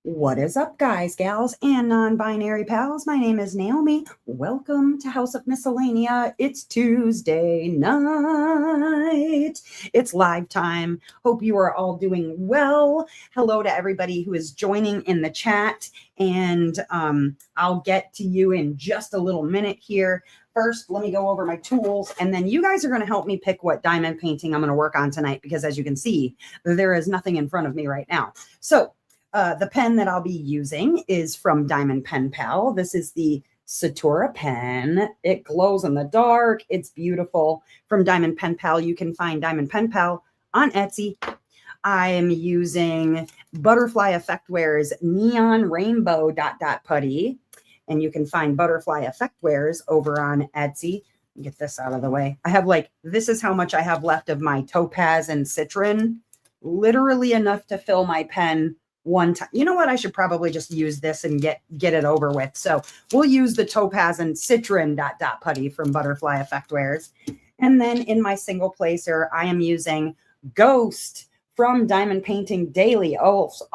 What is up, guys, gals, and non-binary pals? My name is Naomi. Welcome to House of Miscellanea. It's Tuesday night. It's live time. Hope you are all doing well. Hello to everybody who is joining in the chat, and I'll get to you in just a little minute here. First, let me go over my tools, and then you guys are going to help me pick what diamond painting I'm going to work on tonight, because as you can see, there is nothing in front of me right now. So the pen that I'll be using is from Diamond Pen Pal. This is the Satura pen. It glows in the dark. It's beautiful. From Diamond Pen Pal, you can find Diamond Pen Pal on Etsy. I am using Butterfly Effectware's Neon Rainbow dot putty, and you can find Butterfly Effectwares over on Etsy. Get this out of the way. I have this is how much I have left of my Topaz and Citron. Literally enough to fill my pen one time. You know what? I should probably just use this and get it over with. So we'll use the Topaz and Citron dot putty from Butterfly Effectwares. And then in my single placer, I am using Ghost from Diamond Painting Daily, also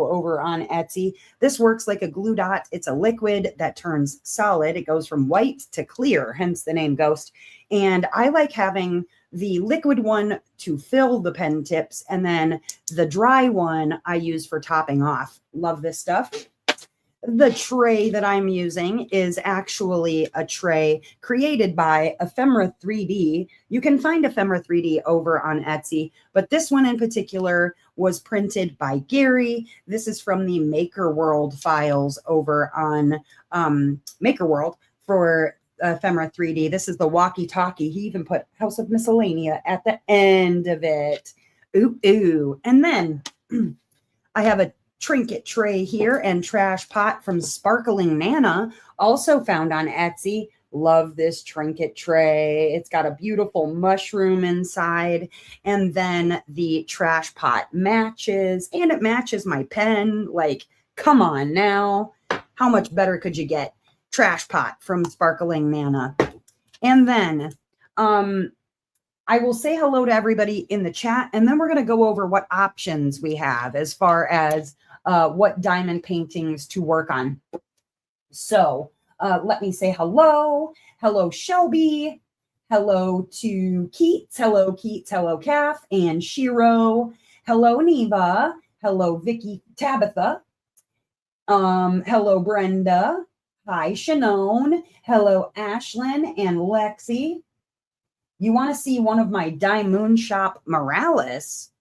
over on Etsy. This works like a glue dot. It's a liquid that turns solid. It goes from white to clear, hence the name Ghost. And I like having the liquid one to fill the pen tips, and then the dry one I use for topping off. Love this stuff. The tray that I'm using is actually a tray created by Ephemera 3D. You can find Ephemera 3D over on Etsy, but this one in particular was printed by Gary. This is from the Maker World files over on Maker World for Ephemera 3D. This is the walkie-talkie. He even put House of Miscellanea at the end of it. Ooh. And then I have a trinket tray here and trash pot from Sparkling Nana, also found on Etsy. Love this trinket tray. It's got a beautiful mushroom inside. And then the trash pot matches, and it matches my pen. Like, come on now. How much better could you get? Trash pot from Sparkling Nana. And then I will say hello to everybody in the chat, and then we're going to go over what options we have as far as what diamond paintings to work on. So let me say hello. Hello, Shelby. Hello to Keats. Hello, Keats. Hello, Kath and Shiro. Hello, Neva. Hello, Vicky, Tabitha. Hello, Brenda. Hi, Shanone. Hello, Ashlyn and Lexi. You want to see one of my Diamond Shop Morales,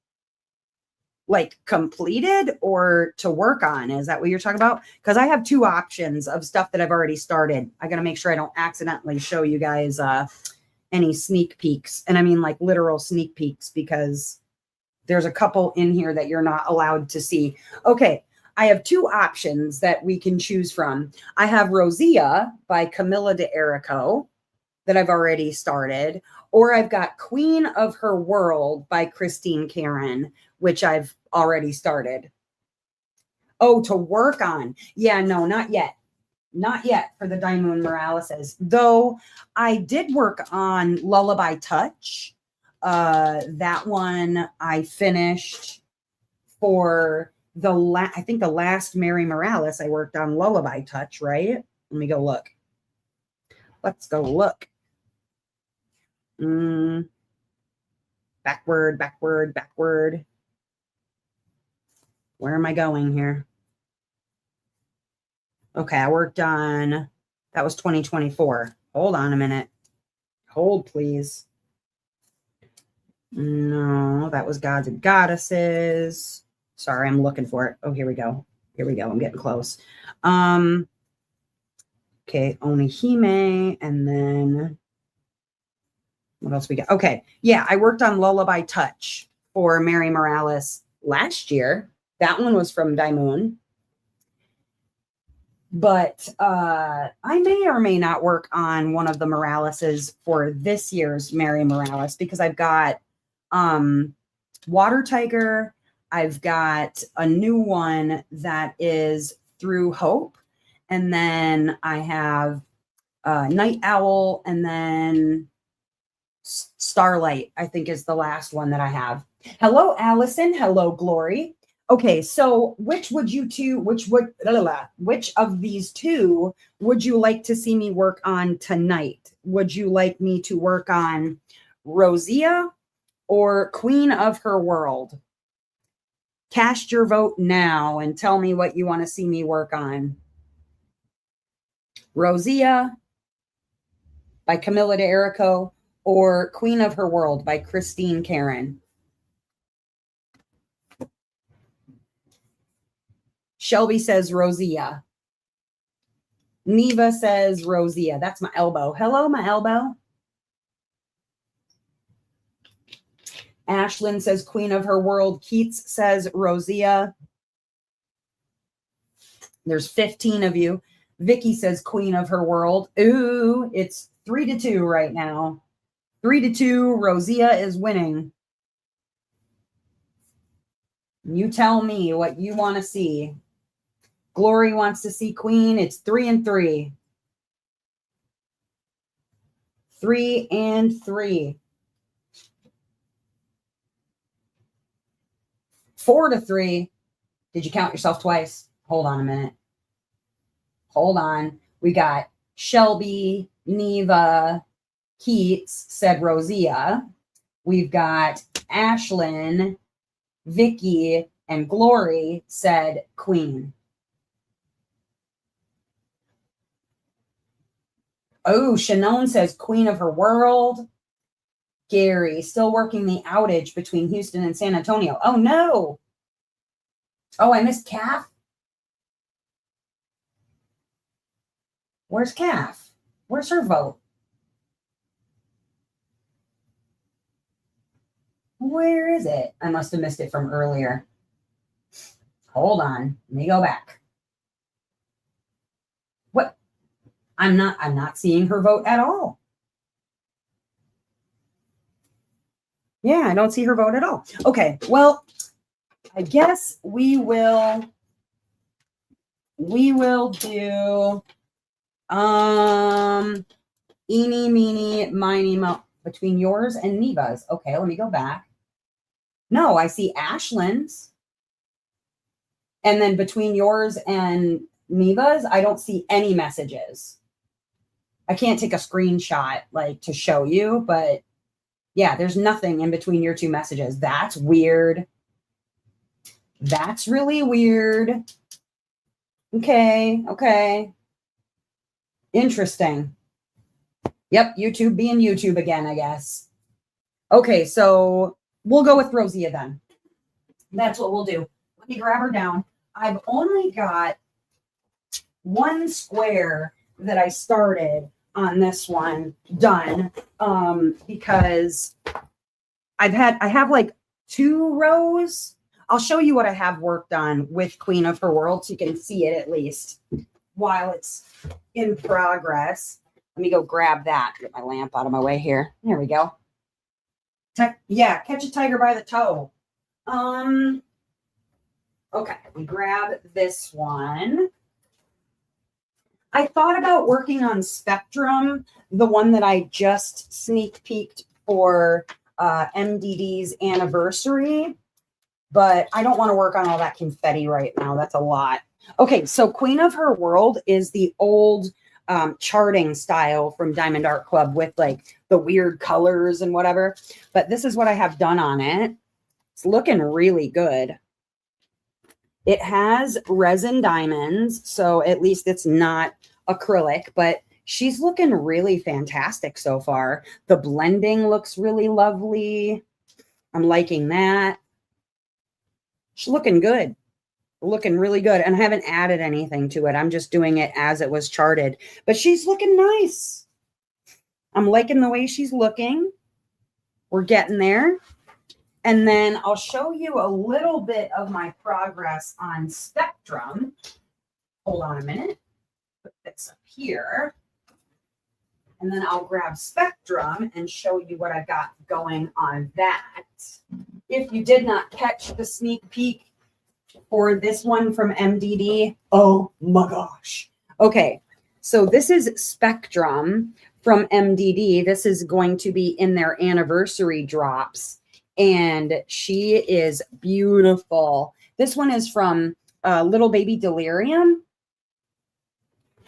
like completed or to work on? Is that what you're talking about? Because I have two options of stuff that I've already started. I got to make sure I don't accidentally show you guys any sneak peeks. And I mean like literal sneak peeks, because there's a couple in here that you're not allowed to see. Okay. I have two options that we can choose from. I have Rosia by Camilla de Erico that I've already started, or I've got Queen of Her World by Christine Karen, which I've already started. Oh, to work on. Yeah, no, not yet. Not yet for the Diamond Moraleses. Though I did work on Lullaby Touch. That one I finished for I think the last Mary Morales I worked on Lullaby Touch, right? Let me go look. Let's go look. Backward. Where am I going here? Okay, I worked on, that was 2024. Hold on a minute. Hold, please. No, that was Gods and Goddesses. Sorry, I'm looking for it. Oh, here we go. I'm getting close. Okay, Onihime, and then what else we got? Okay, yeah, I worked on Lullaby Touch for Mary Morales last year. That one was from Daimoon. But I may or may not work on one of the Moraleses for this year's Mary Morales, because I've got Water Tiger. I've got a new one that is Through Hope. And then I have Night Owl, and then Starlight, I think, is the last one that I have. Hello, Allison. Hello, Glory. Okay, so which would you two, which of these two would you like to see me work on tonight? Would you like me to work on Rosia or Queen of Her World? Cast your vote now and tell me what you want to see me work on. Rosia by Camilla D'Erico or Queen of Her World by Christine Karen? Shelby says Rosia. Neva says Rosia. That's my elbow. Hello, my elbow. Ashlyn says Queen of Her World. Keats says Rosia. There's 15 of you. Vicky says Queen of Her World. Ooh, it's 3-2 right now. 3-2. Rosia is winning. You tell me what you want to see. Glory wants to see Queen. It's 3-3. 3-3. 4-3. Did you count yourself twice? Hold on a minute. Hold on. We got Shelby, Neva, Keats said Rosia. We've got Ashlyn, Vicky, and Glory said Queen. Oh, Shannon says Queen of Her World. Gary, still working the outage between Houston and San Antonio. Oh, no. Oh, I missed Calf. Where's Calf? Where's her vote? Where is it? I must have missed it from earlier. Hold on. Let me go back. What? I'm not seeing her vote at all. Yeah, I don't see her vote at all. Okay, well, I guess we will do eeny, meeny, miny, mo between yours and Neva's. Okay, let me go back. No, I see Ashlyn's. And then between yours and Neva's, I don't see any messages. I can't take a screenshot like to show you, but yeah, there's nothing in between your two messages. That's weird. That's really weird. Okay. Interesting. Yep, YouTube being YouTube again, I guess. Okay, so we'll go with Rosia then. That's what we'll do. Let me grab her down. I've only got one square that I started on this one done because I have like 2 rows. I'll show you what I have worked on with Queen of Her World so you can see it at least while it's in progress. Let me go grab that. Get my lamp out of my way here. There we go. Yeah, catch a tiger by the toe. Okay, we grab this one. I thought about working on Spectrum, the one that I just sneak peeked for MDD's anniversary, but I don't want to work on all that confetti right now. That's a lot. Okay, so Queen of Her World is the old charting style from Diamond Art Club with like the weird colors and whatever. But this is what I have done on it. It's looking really good. It has resin diamonds, so at least it's not acrylic, but she's looking really fantastic so far. The blending looks really lovely. I'm liking that. She's looking good. Looking really good. And I haven't added anything to it. I'm just doing it as it was charted. But she's looking nice. I'm liking the way she's looking. We're getting there. And then I'll show you a little bit of my progress on Spectrum. Hold on a minute. Put this up here. And then I'll grab Spectrum and show you what I've got going on that. If you did not catch the sneak peek for this one from MDD, oh my gosh. Okay, so this is Spectrum from MDD. This is going to be in their anniversary drops. and she is beautiful. This one is from Little Baby Delirium.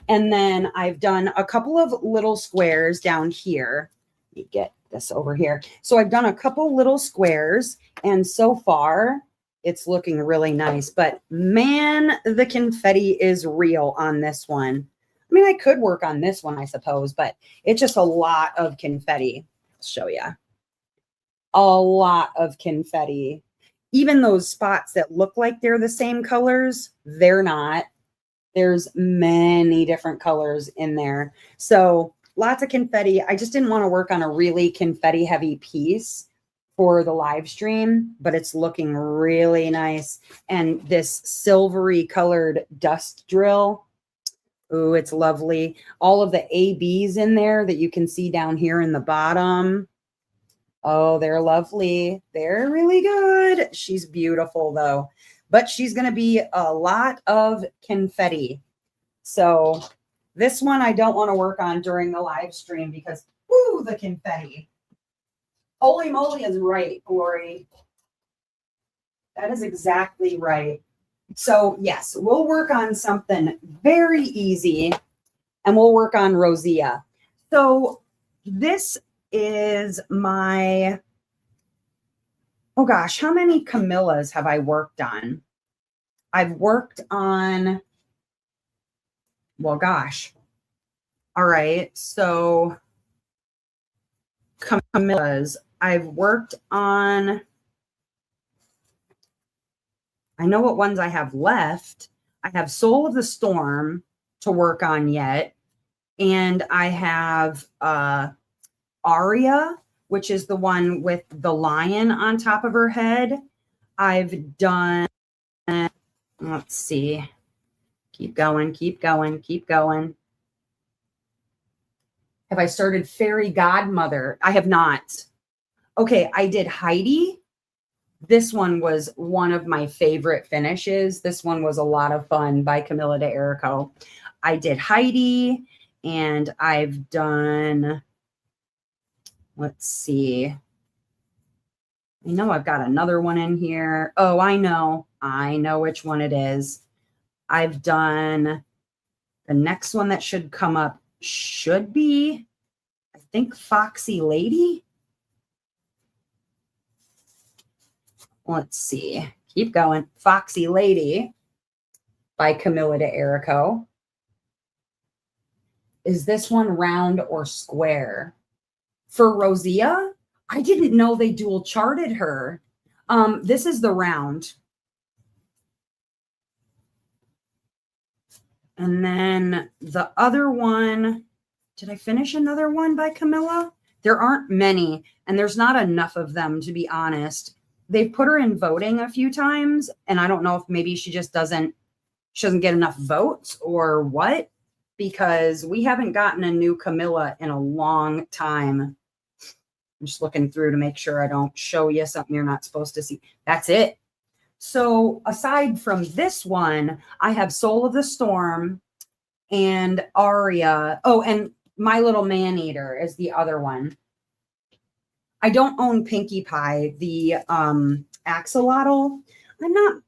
And then I've done a couple of little squares down here. Let me get this over here. So I've done a couple little squares, and so far it's looking really nice. But man, the confetti is real on this one. I mean, I could work on this one, I suppose, but it's just a lot of confetti. I'll show you. A lot of confetti. Even those spots that look like they're the same colors, they're not. There's many different colors in there. So lots of confetti. I just didn't want to work on a really confetti heavy piece for the live stream, but it's looking really nice. And this silvery colored dust drill. Ooh, it's lovely. All of the ABs in there that you can see down here in the bottom. Oh, they're lovely. They're really good. She's beautiful though, but she's going to be a lot of confetti. So this one I don't want to work on during the live stream because, woo, the confetti. Holy moly is right, Glory. That is exactly right. So yes, we'll work on something very easy and we'll work on Rosea. So this is my, oh gosh, how many Camillas have I worked on? I've worked on, well, gosh. All right. So Camillas, I've worked on, I know what ones I have left. I have Soul of the Storm to work on yet. And I have Aria, which is the one with the lion on top of her head. I've done, let's see. Keep going, keep going, keep going. Have I started Fairy Godmother? I have not. Okay, I did Heidi. This one was one of my favorite finishes. This one was a lot of fun by Camilla de Erico. I did Heidi, and I've done, let's see. I know I've got another one in here. Oh, I know which one it is. I've done the next one that should come up should be, I think, Foxy Lady. Let's see. Keep going. Foxy Lady by Camilla de Erico. Is this one round or square? For Rosea, I didn't know they dual charted her. This is the round. And then the other one, did I finish another one by Camilla? There aren't many, and there's not enough of them, to be honest. They've put her in voting a few times, and I don't know if maybe she doesn't get enough votes or what, because we haven't gotten a new Camilla in a long time. I'm just looking through to make sure I don't show you something you're not supposed to see. That's it. So aside from this one, I have Soul of the Storm and Aria. Oh, and My Little Man-Eater is the other one. I don't own Pinkie Pie, the axolotl. I'm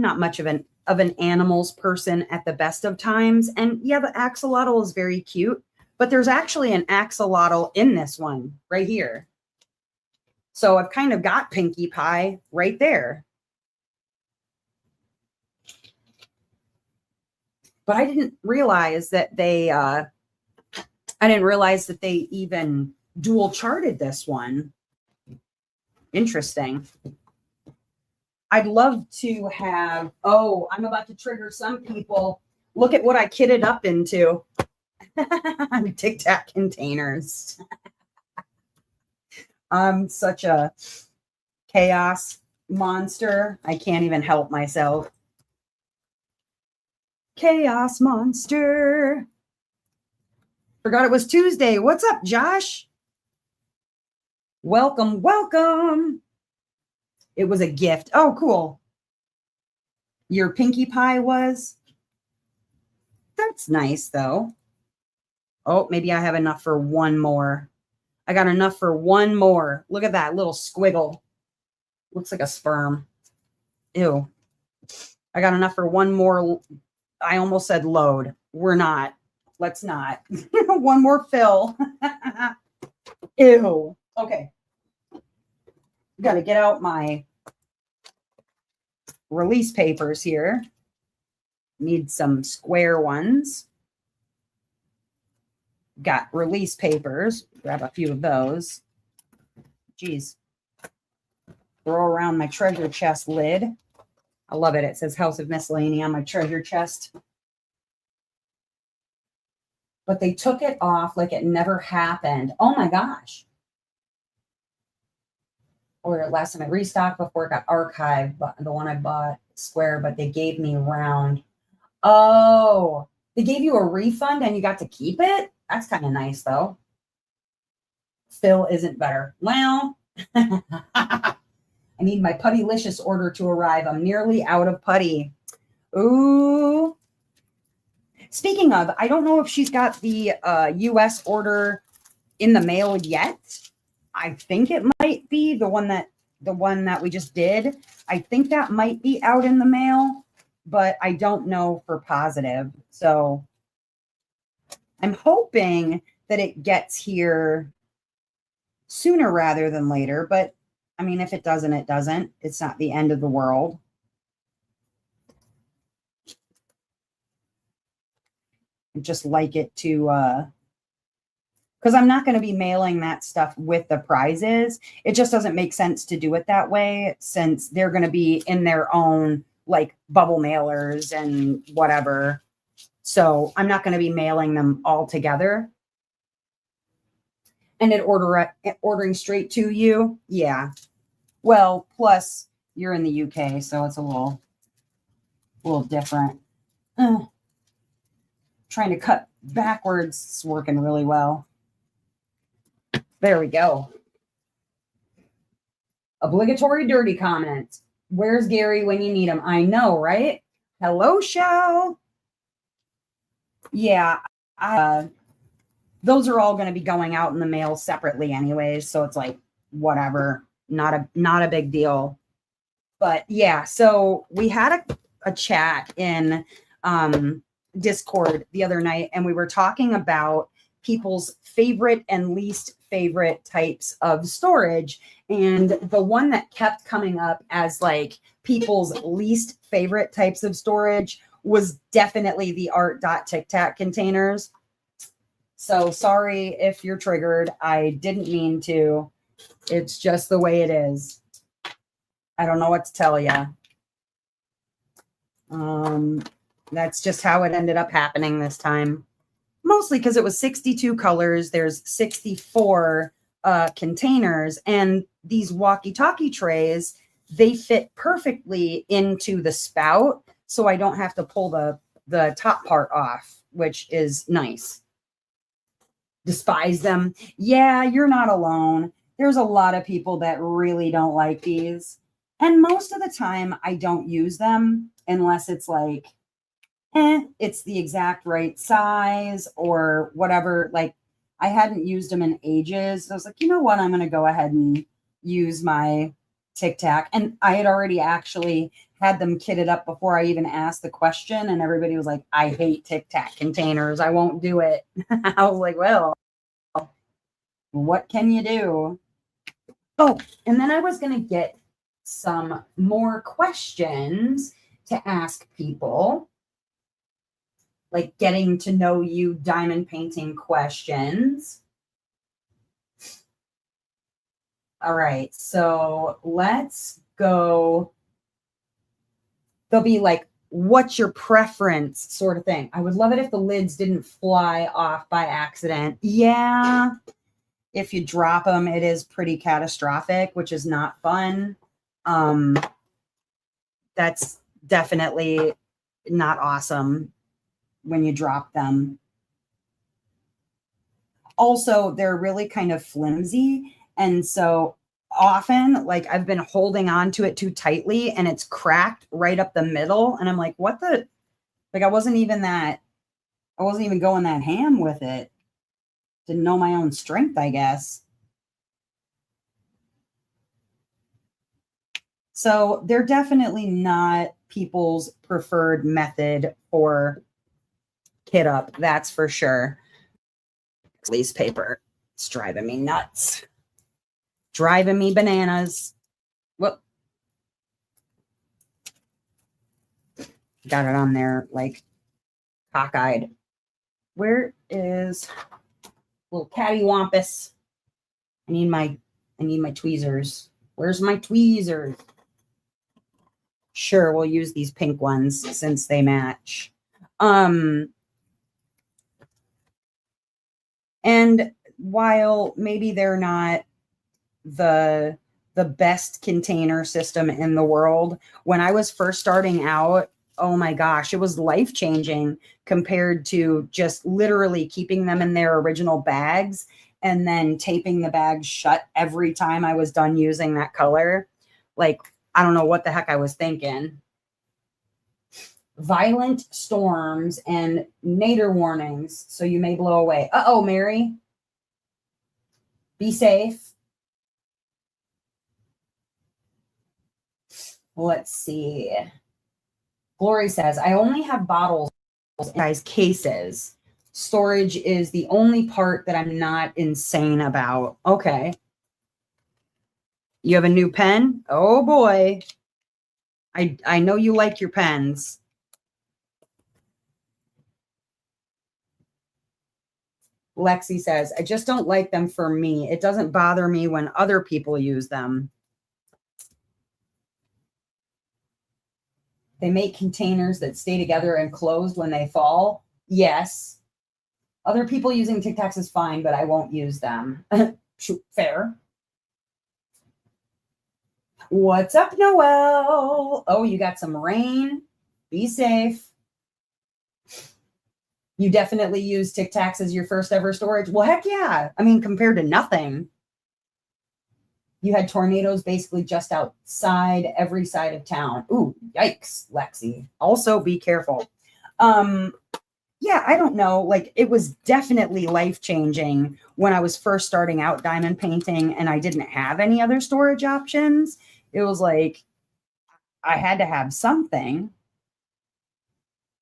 not much of an animals person at the best of times. And yeah, the axolotl is very cute, but there's actually an axolotl in this one right here. So I've kind of got Pinkie Pie right there. But I didn't realize that they even dual charted this one. Interesting. I'd love to have, oh, I'm about to trigger some people. Look at what I kitted up into. Tic Tac containers. I'm such a chaos monster. I can't even help myself. Chaos monster. Forgot it was Tuesday. What's up, Josh? Welcome, welcome. It was a gift. Oh, cool. Your Pinkie Pie was? That's nice, though. Oh, maybe I have enough for one more. I got enough for one more. Look at that little squiggle. Looks like a sperm. Ew. I got enough for one more. I almost said load. We're not. Let's not. One more fill. Ew. Okay. Got to get out my release papers here. Need some square ones. Got release papers. Grab a few of those. Geez. Throw around my treasure chest lid. I love it. It says House of Miscellany on my treasure chest. But they took it off like it never happened. Oh my gosh. Or last time I restocked before it got archived, but the one I bought square, but they gave me round. Oh, they gave you a refund and you got to keep it? That's kind of nice though. Still isn't better. Well, I need my Puttylicious order to arrive. I'm nearly out of putty. Ooh. Speaking of, I don't know if she's got the US order in the mail yet. I think it might be the one that we just did. I think that might be out in the mail, but I don't know for positive. So I'm hoping that it gets here sooner rather than later. But I mean, if it doesn't, it doesn't. It's not the end of the world. I'd just like it to, because I'm not going to be mailing that stuff with the prizes. It just doesn't make sense to do it that way since they're going to be in their own like bubble mailers and whatever. So I'm not going to be mailing them all together. And ordering straight to you. Yeah. Well, plus you're in the UK, so it's a little different. Trying to cut backwards. It's working really well. There we go. Obligatory dirty comment. Where's Gary when you need him? I know, right? Hello, Shell. Yeah. Those are all going to be going out in the mail separately anyways. So it's like, whatever. Not a big deal. But yeah, so we had a chat in Discord the other night, and we were talking about people's favorite and least favorite types of storage. And the one that kept coming up as like people's least favorite types of storage was definitely the Art.Tic Tac containers. So sorry if you're triggered. I didn't mean to. It's just the way it is. I don't know what to tell you. That's just how it ended up happening this time. Mostly because it was 62 colors. There's 64 containers. And these walkie-talkie trays, they fit perfectly into the spout. So I don't have to pull the top part off, which is nice. Despise them. Yeah, you're not alone. There's a lot of people that really don't like these. And most of the time, I don't use them unless it's like, it's the exact right size or whatever. Like, I hadn't used them in ages. So I was like, you know what? I'm going to go ahead and use my Tic Tac. And I had already actually had them kitted up before I even asked the question. And everybody was like, I hate Tic Tac containers. I won't do it. I was like, well, what can you do? Oh, and then I was going to get some more questions to ask people, like getting to know you diamond painting questions. All right, so let's go. They'll be like, what's your preference sort of thing. I would love it if the lids didn't fly off by accident. Yeah. If you drop them, it is pretty catastrophic, which is not fun. That's definitely not awesome when you drop them. Also, they're really kind of flimsy. And so often, like, I've been holding on to it too tightly and it's cracked right up the middle. And I'm like, what the? Like, I wasn't even going that ham with it. Didn't know my own strength, I guess. So they're definitely not people's preferred method for kit up. That's for sure. Lease paper. It's driving me nuts. Driving me bananas. Whoop. Got it on there like cockeyed. Where is little cattywampus? I need my tweezers. Where's my tweezers? Sure, we'll use these pink ones since they match. And while maybe they're not the best container system in the world, when I was first starting out, oh my gosh, it was life-changing compared to just literally keeping them in their original bags and then taping the bags shut every time I was done using that color. Like, I don't know what the heck I was thinking. Violent storms and nadir warnings, so you may blow away. Uh-oh, Mary. Be safe. Let's see. Glory says, I only have bottles in guys' cases. Storage is the only part that I'm not insane about. Okay. You have a new pen? Oh boy. I know you like your pens. Lexi says, I just don't like them for me. It doesn't bother me when other people use them. They make containers that stay together and closed when they fall. Yes. Other people using Tic Tacs is fine, but I won't use them. Fair. What's up, Noelle? Oh, you got some rain. Be safe. You definitely use Tic Tacs as your first ever storage. Well, heck yeah. I mean, compared to nothing. You had tornadoes basically just outside every side of town. Ooh, yikes, Lexi. Also be careful. Yeah, I don't know. Like, it was definitely life-changing when I was first starting out diamond painting and I didn't have any other storage options. It was like I had to have something.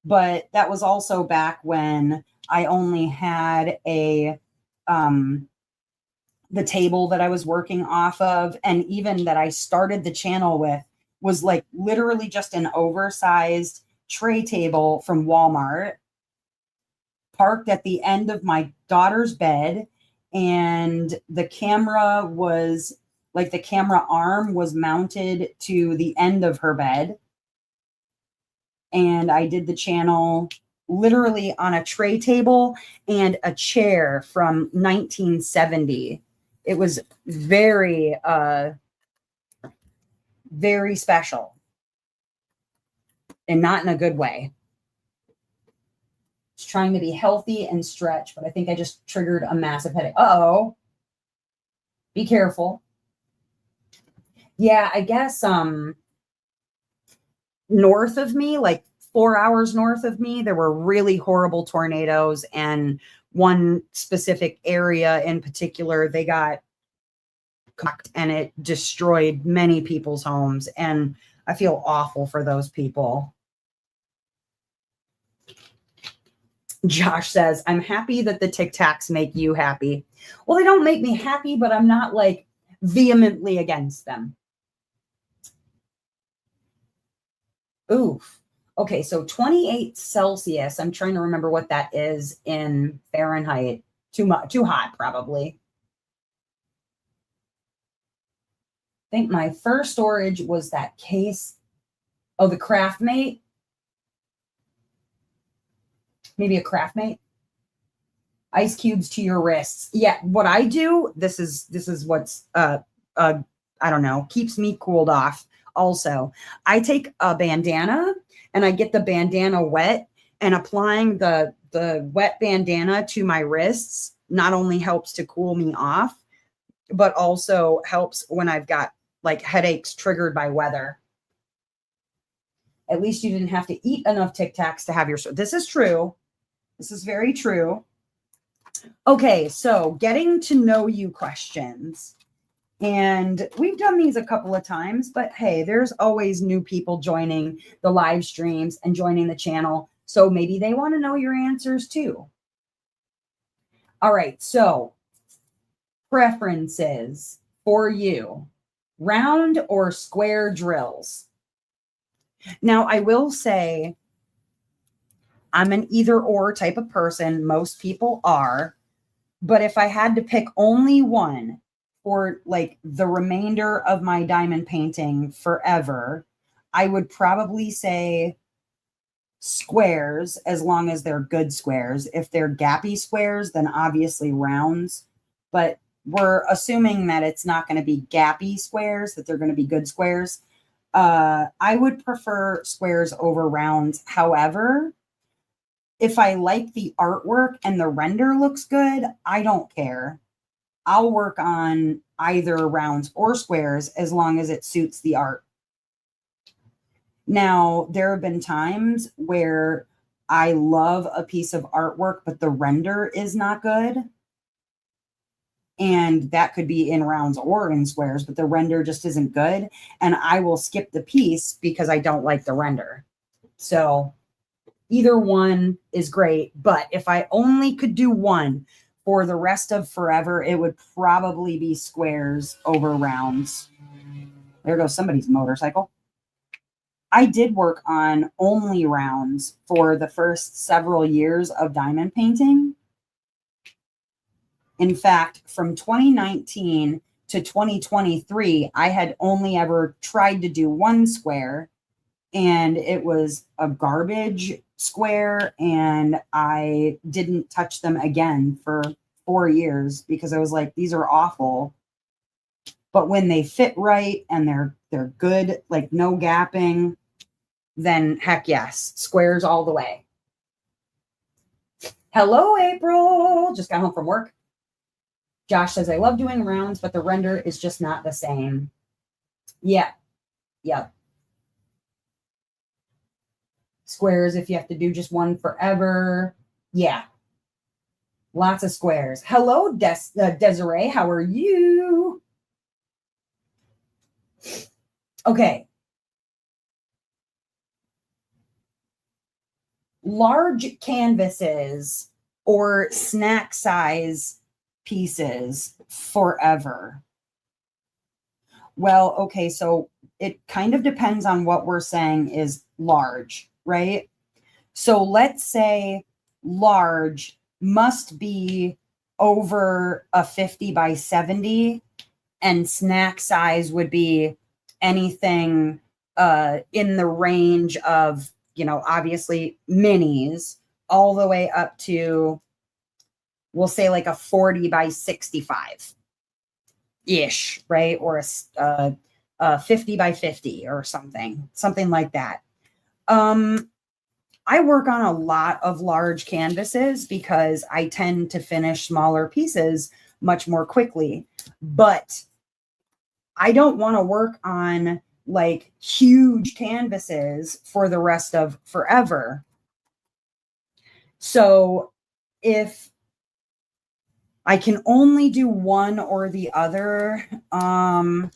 But that was also back when I only had the table that I was working off of, and even that I started the channel with was like literally just an oversized tray table from Walmart parked at the end of my daughter's bed, and the camera was like the camera arm was mounted to the end of her bed. And I did the channel literally on a tray table and a chair from 1970. It was very, very special and not in a good way. Just trying to be healthy and stretch, but I think I just triggered a massive headache. Uh-oh. Be careful. Yeah, I guess north of me, like 4 hours north of me, there were really horrible tornadoes, and one specific area in particular, they got cocked and it destroyed many people's homes, and I feel awful for those people. Josh says, I'm happy that the Tic Tacs make you happy. Well, they don't make me happy, but I'm not like vehemently against them. Oof. Okay, so 28 Celsius. I'm trying to remember what that is in Fahrenheit. Too hot, probably. I think my first storage was that case. Oh, the Craftmate. Maybe a Craftmate. Ice cubes to your wrists. Yeah, what I do, this is what's I don't know, keeps me cooled off. Also, I take a bandana and I get the bandana wet, and applying the wet bandana to my wrists not only helps to cool me off, but also helps when I've got like headaches triggered by weather. At least you didn't have to eat enough Tic Tacs to have your... This is true. This is very true. Okay, so getting to know you questions. And we've done these a couple of times, but hey, there's always new people joining the live streams and joining the channel. So maybe they want to know your answers too. All right, so preferences for you, round or square drills? Now, I will say I'm an either or type of person. Most people are. But if I had to pick only one for like the remainder of my diamond painting forever, I would probably say squares, as long as they're good squares. If they're gappy squares, then obviously rounds. But we're assuming that it's not going to be gappy squares, that they're going to be good squares. I would prefer squares over rounds. However, if I like the artwork and the render looks good, I don't care. I'll work on either rounds or squares as long as it suits the art. Now, there have been times where I love a piece of artwork, but the render is not good. And that could be in rounds or in squares, but the render just isn't good. And I will skip the piece because I don't like the render. So either one is great. But if I only could do one for the rest of forever, it would probably be squares over rounds. There goes somebody's motorcycle. I did work on only rounds for the first several years of diamond painting. In fact, from 2019 to 2023, I had only ever tried to do one square, and it was a garbage square, and I didn't touch them again for 4 years because I was like, these are awful. But when they fit right and they're good, like no gapping, then heck yes, squares all the way. Hello, April. Just got home from work. Josh says, I love doing rounds, but the render is just not the same. Yeah. Yep. Squares if you have to do just one forever. Yeah. Lots of squares. Hello, Desiree. How are you? Okay. Large canvases or snack size pieces forever. Well, okay, so it kind of depends on what we're saying is large, right? So let's say large must be over a 50 by 70, and snack size would be anything in the range of, you know, obviously minis all the way up to, we'll say like a 40 by 65 ish, right? Or a 50 by 50 or something like that. I work on a lot of large canvases because I tend to finish smaller pieces much more quickly, but I don't want to work on like huge canvases for the rest of forever. So if I can only do one or the other, I'd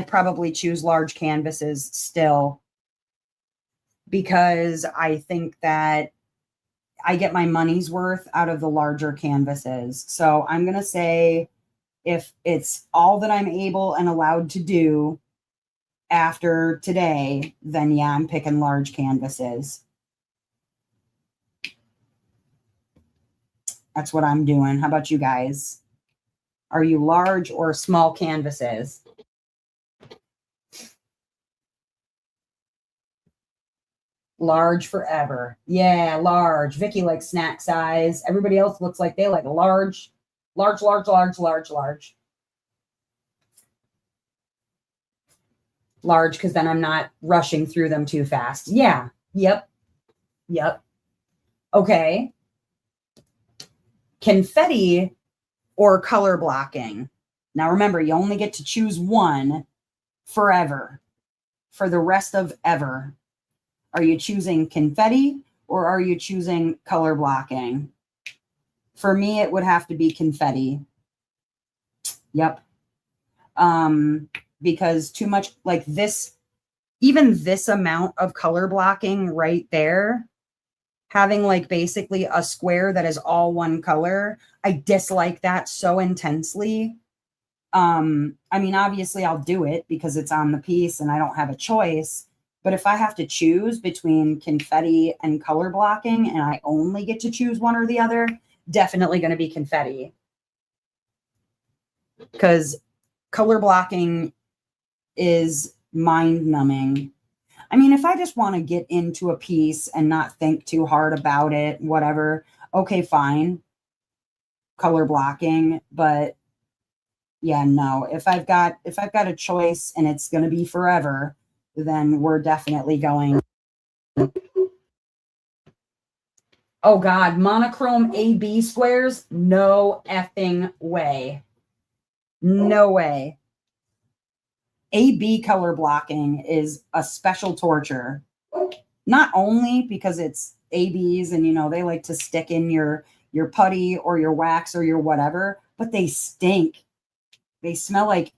probably choose large canvases still, because I think that I get my money's worth out of the larger canvases. So I'm going to say, if it's all that I'm able and allowed to do after today, then yeah, I'm picking large canvases. That's what I'm doing. How about you guys? Are you large or small canvases? Large forever. Yeah, large. Vicky likes snack size. Everybody else looks like they like large, large, large, large, large, large. Large, because then I'm not rushing through them too fast. Yeah. Yep. Yep. Okay. Confetti or color blocking. Now remember, you only get to choose one forever, for the rest of ever. Are you choosing confetti or are you choosing color blocking? For me, it would have to be confetti. Yep. Because too much like this, even this amount of color blocking right there, having like basically a square that is all one color, I dislike that so intensely. I mean, obviously I'll do it because it's on the piece and I don't have a choice. But if I have to choose between confetti and color blocking and I only get to choose one or the other, definitely going to be confetti. Because color blocking is mind numbing. I mean, if I just want to get into a piece and not think too hard about it, whatever, okay, fine. Color blocking, but yeah, no. If I've got a choice and it's going to be forever, then we're definitely going. Oh God, monochrome AB squares? No effing way. No way. AB color blocking is a special torture. Not only because it's ABs and they like to stick in your putty or your wax or your whatever, but they stink. They smell like,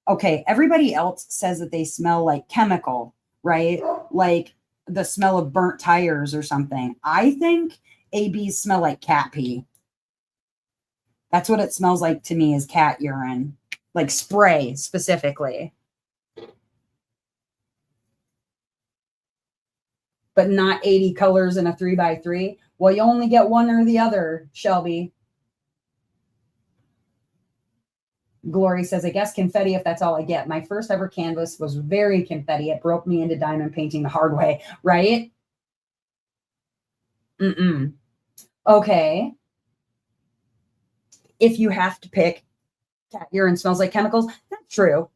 okay, everybody else says that they smell like chemical, right? Like the smell of burnt tires or something. I think ABs smell like cat pee. That's what it smells like to me, is cat urine, like spray specifically. But not 80 colors in a 3x3. Well, you only get one or the other, Shelby. Glory says, I guess confetti if that's all I get. My first ever canvas was very confetti. It broke me into diamond painting the hard way, right? Okay. If you have to pick cat urine smells like chemicals, that's true.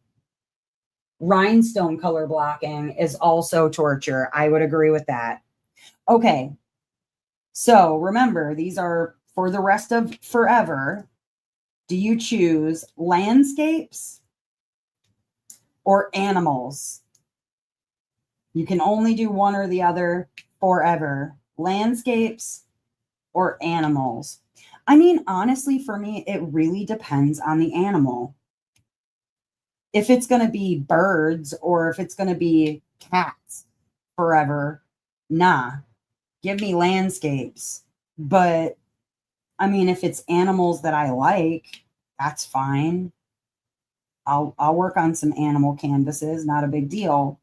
Rhinestone color blocking is also torture. I would agree with that. Okay. So remember, these are for the rest of forever. Do you choose landscapes or animals? You can only do one or the other forever. Landscapes or animals? I mean, honestly, for me, it really depends on the animal. If it's going to be birds or if it's going to be cats forever, nah, give me landscapes. But I mean, if it's animals that I like, that's fine. I'll work on some animal canvases, not a big deal.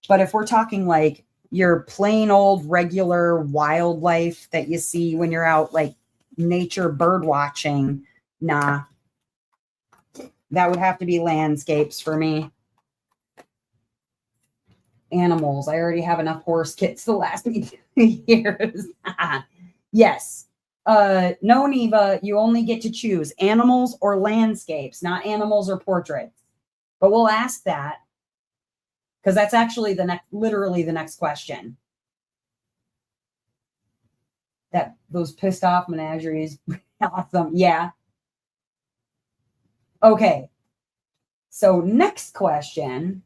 But if we're talking like your plain old regular wildlife that you see when you're out like nature bird watching, nah. That would have to be landscapes for me. Animals. I already have enough horse kits to last me 2 years. Yes. No, Neva, you only get to choose animals or landscapes, not animals or portraits. But we'll ask that because that's actually literally the next question. Those pissed off menageries. Awesome. Yeah. Okay. So next question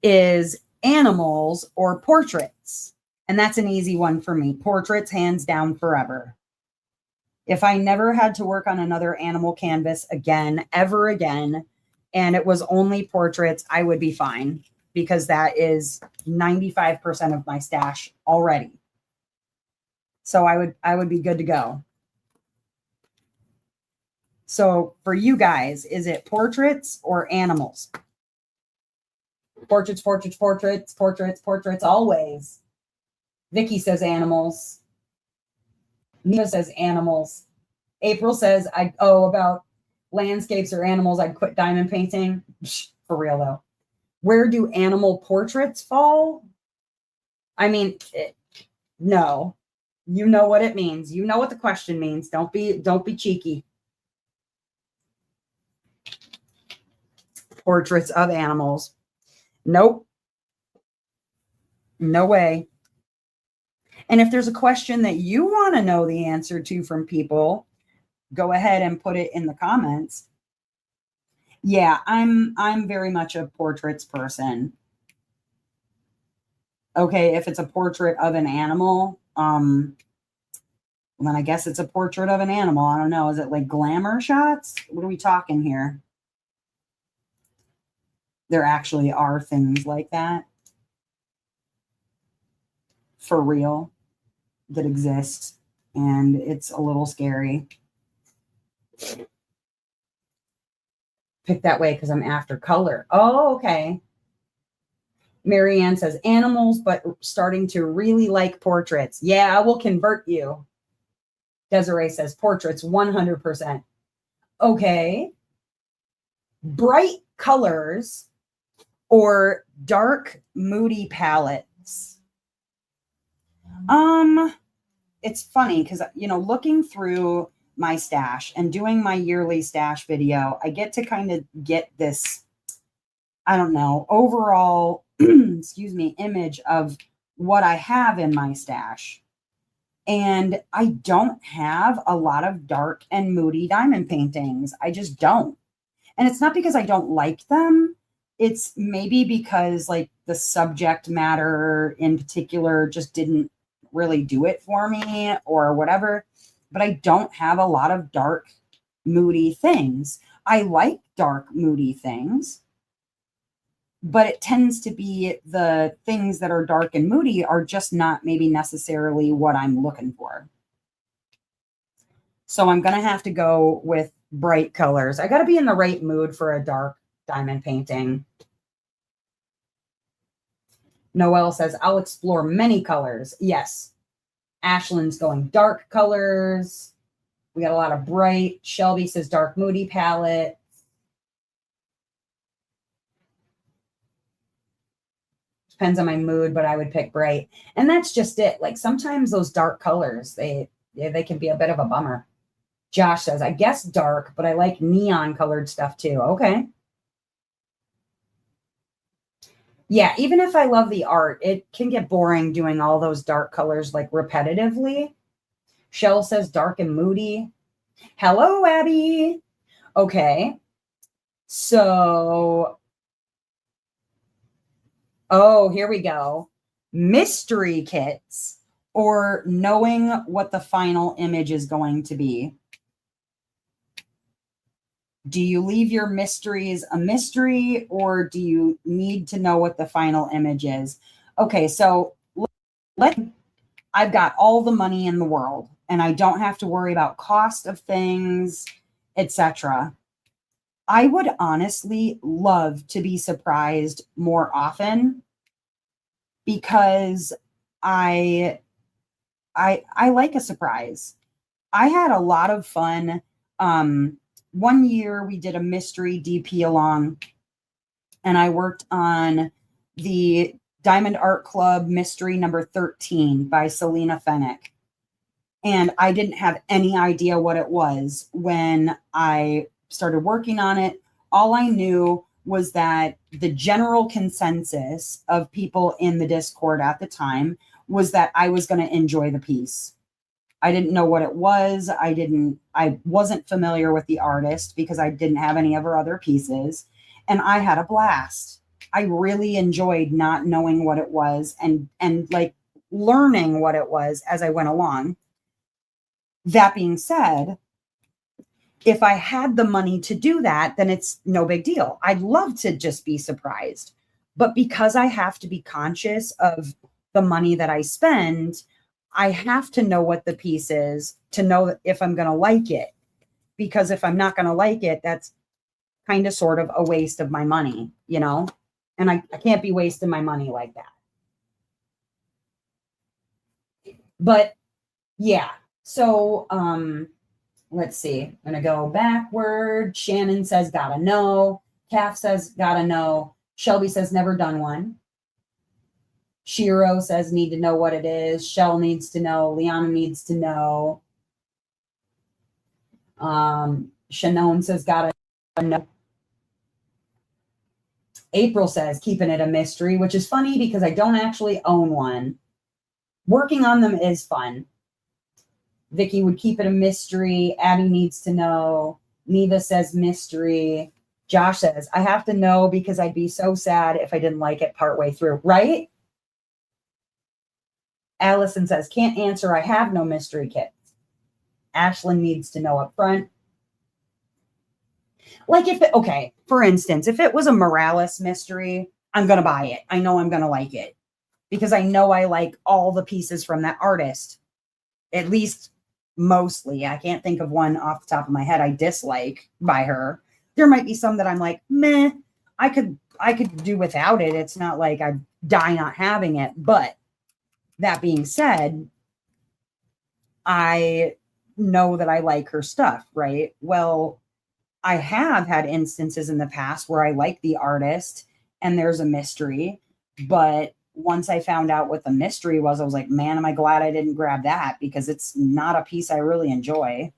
is animals or portraits. And that's an easy one for me. Portraits, hands down, forever. If I never had to work on another animal canvas again, ever again, and it was only portraits, I would be fine because that is 95% of my stash already. So I would be good to go. So for you guys, is it portraits or animals? Portraits, portraits, portraits, portraits, portraits, always. Vicky says animals. Nina says animals. April says, about landscapes or animals, I'd quit diamond painting. For real, though. Where do animal portraits fall? I mean, no. You know what it means. You know what the question means. Don't be cheeky. Portraits of animals. Nope. No way. And if there's a question that you want to know the answer to from people, go ahead and put it in the comments. Yeah, I'm very much a portraits person. Okay, if it's a portrait of an animal, Well, then I guess it's a portrait of an animal. I don't know. Is it like glamour shots? What are we talking here? There actually are things like that for real that exist, and it's a little scary. Pick that way because I'm after color. Oh, okay. Marianne says animals, but starting to really like portraits. Yeah, I will convert you. Desiree says portraits 100%. Okay. Bright colors or dark, moody palettes. It's funny because, looking through my stash and doing my yearly stash video, I get to kind of get this, I don't know, overall, excuse me, image of what I have in my stash. And I don't have a lot of dark and moody diamond paintings. I just don't. And it's not because I don't like them. It's maybe because like the subject matter in particular just didn't really do it for me or whatever. But I don't have a lot of dark, moody things. I like dark, moody things. But it tends to be the things that are dark and moody are just not maybe necessarily what I'm looking for. So I'm going to have to go with bright colors. I got to be in the right mood for a dark diamond painting. Noelle says, I'll explore many colors. Yes. Ashlyn's going dark colors. We got a lot of bright. Shelby says dark moody palette. Depends on my mood, but I would pick bright. And that's just it. Like sometimes those dark colors, they can be a bit of a bummer. Josh says, I guess dark, but I like neon colored stuff too. Okay. Yeah, even if I love the art, it can get boring doing all those dark colors like repetitively. Shell says dark and moody. Hello, Abby. Okay. So, oh, here we go. Mystery kits or knowing what the final image is going to be. Do you leave your mysteries a mystery or do you need to know what the final image is? Okay, so I've got all the money in the world and I don't have to worry about cost of things, etc. I would honestly love to be surprised more often because I like a surprise. I had a lot of fun. One year we did a mystery DP along and I worked on the Diamond Art Club mystery number 13 by Selena Fennick. And I didn't have any idea what it was when I started working on it. All I knew was that the general consensus of people in the Discord at the time was that I was going to enjoy the piece. I didn't know what it was. I wasn't familiar with the artist because I didn't have any of her other pieces. And I had a blast. I really enjoyed not knowing what it was and like learning what it was as I went along. That being said, if I had the money to do that, then it's no big deal. I'd love to just be surprised. But because I have to be conscious of the money that I spend, I have to know what the piece is to know if I'm going to like it. Because if I'm not going to like it, that's kind of sort of a waste of my money, and I can't be wasting my money like that. But yeah, so let's see. I'm going to go backward. Shannon says, gotta know. Calf says, gotta know. Shelby says, never done one. Shiro says, need to know what it is. Shell needs to know. Liana needs to know. Shannon says, gotta know. April says, keeping it a mystery, which is funny because I don't actually own one. Working on them is fun. Vicky would keep it a mystery. Abby needs to know. Neva says mystery. Josh says, I have to know because I'd be so sad if I didn't like it partway through. Right? Allison says, can't answer. I have no mystery kit. Ashlyn needs to know up front. Like okay, for instance, if it was a Morales mystery, I'm going to buy it. I know I'm going to like it because I know I like all the pieces from that artist, at least mostly. I can't think of one off the top of my head I dislike by her. There might be some that I'm like, meh, I could do without it. It's not like I die not having it. But that being said, I know that I like her stuff, right? Well, I have had instances in the past where I like the artist and there's a mystery, but once I found out what the mystery was, I was like, man, am I glad I didn't grab that because it's not a piece I really enjoy.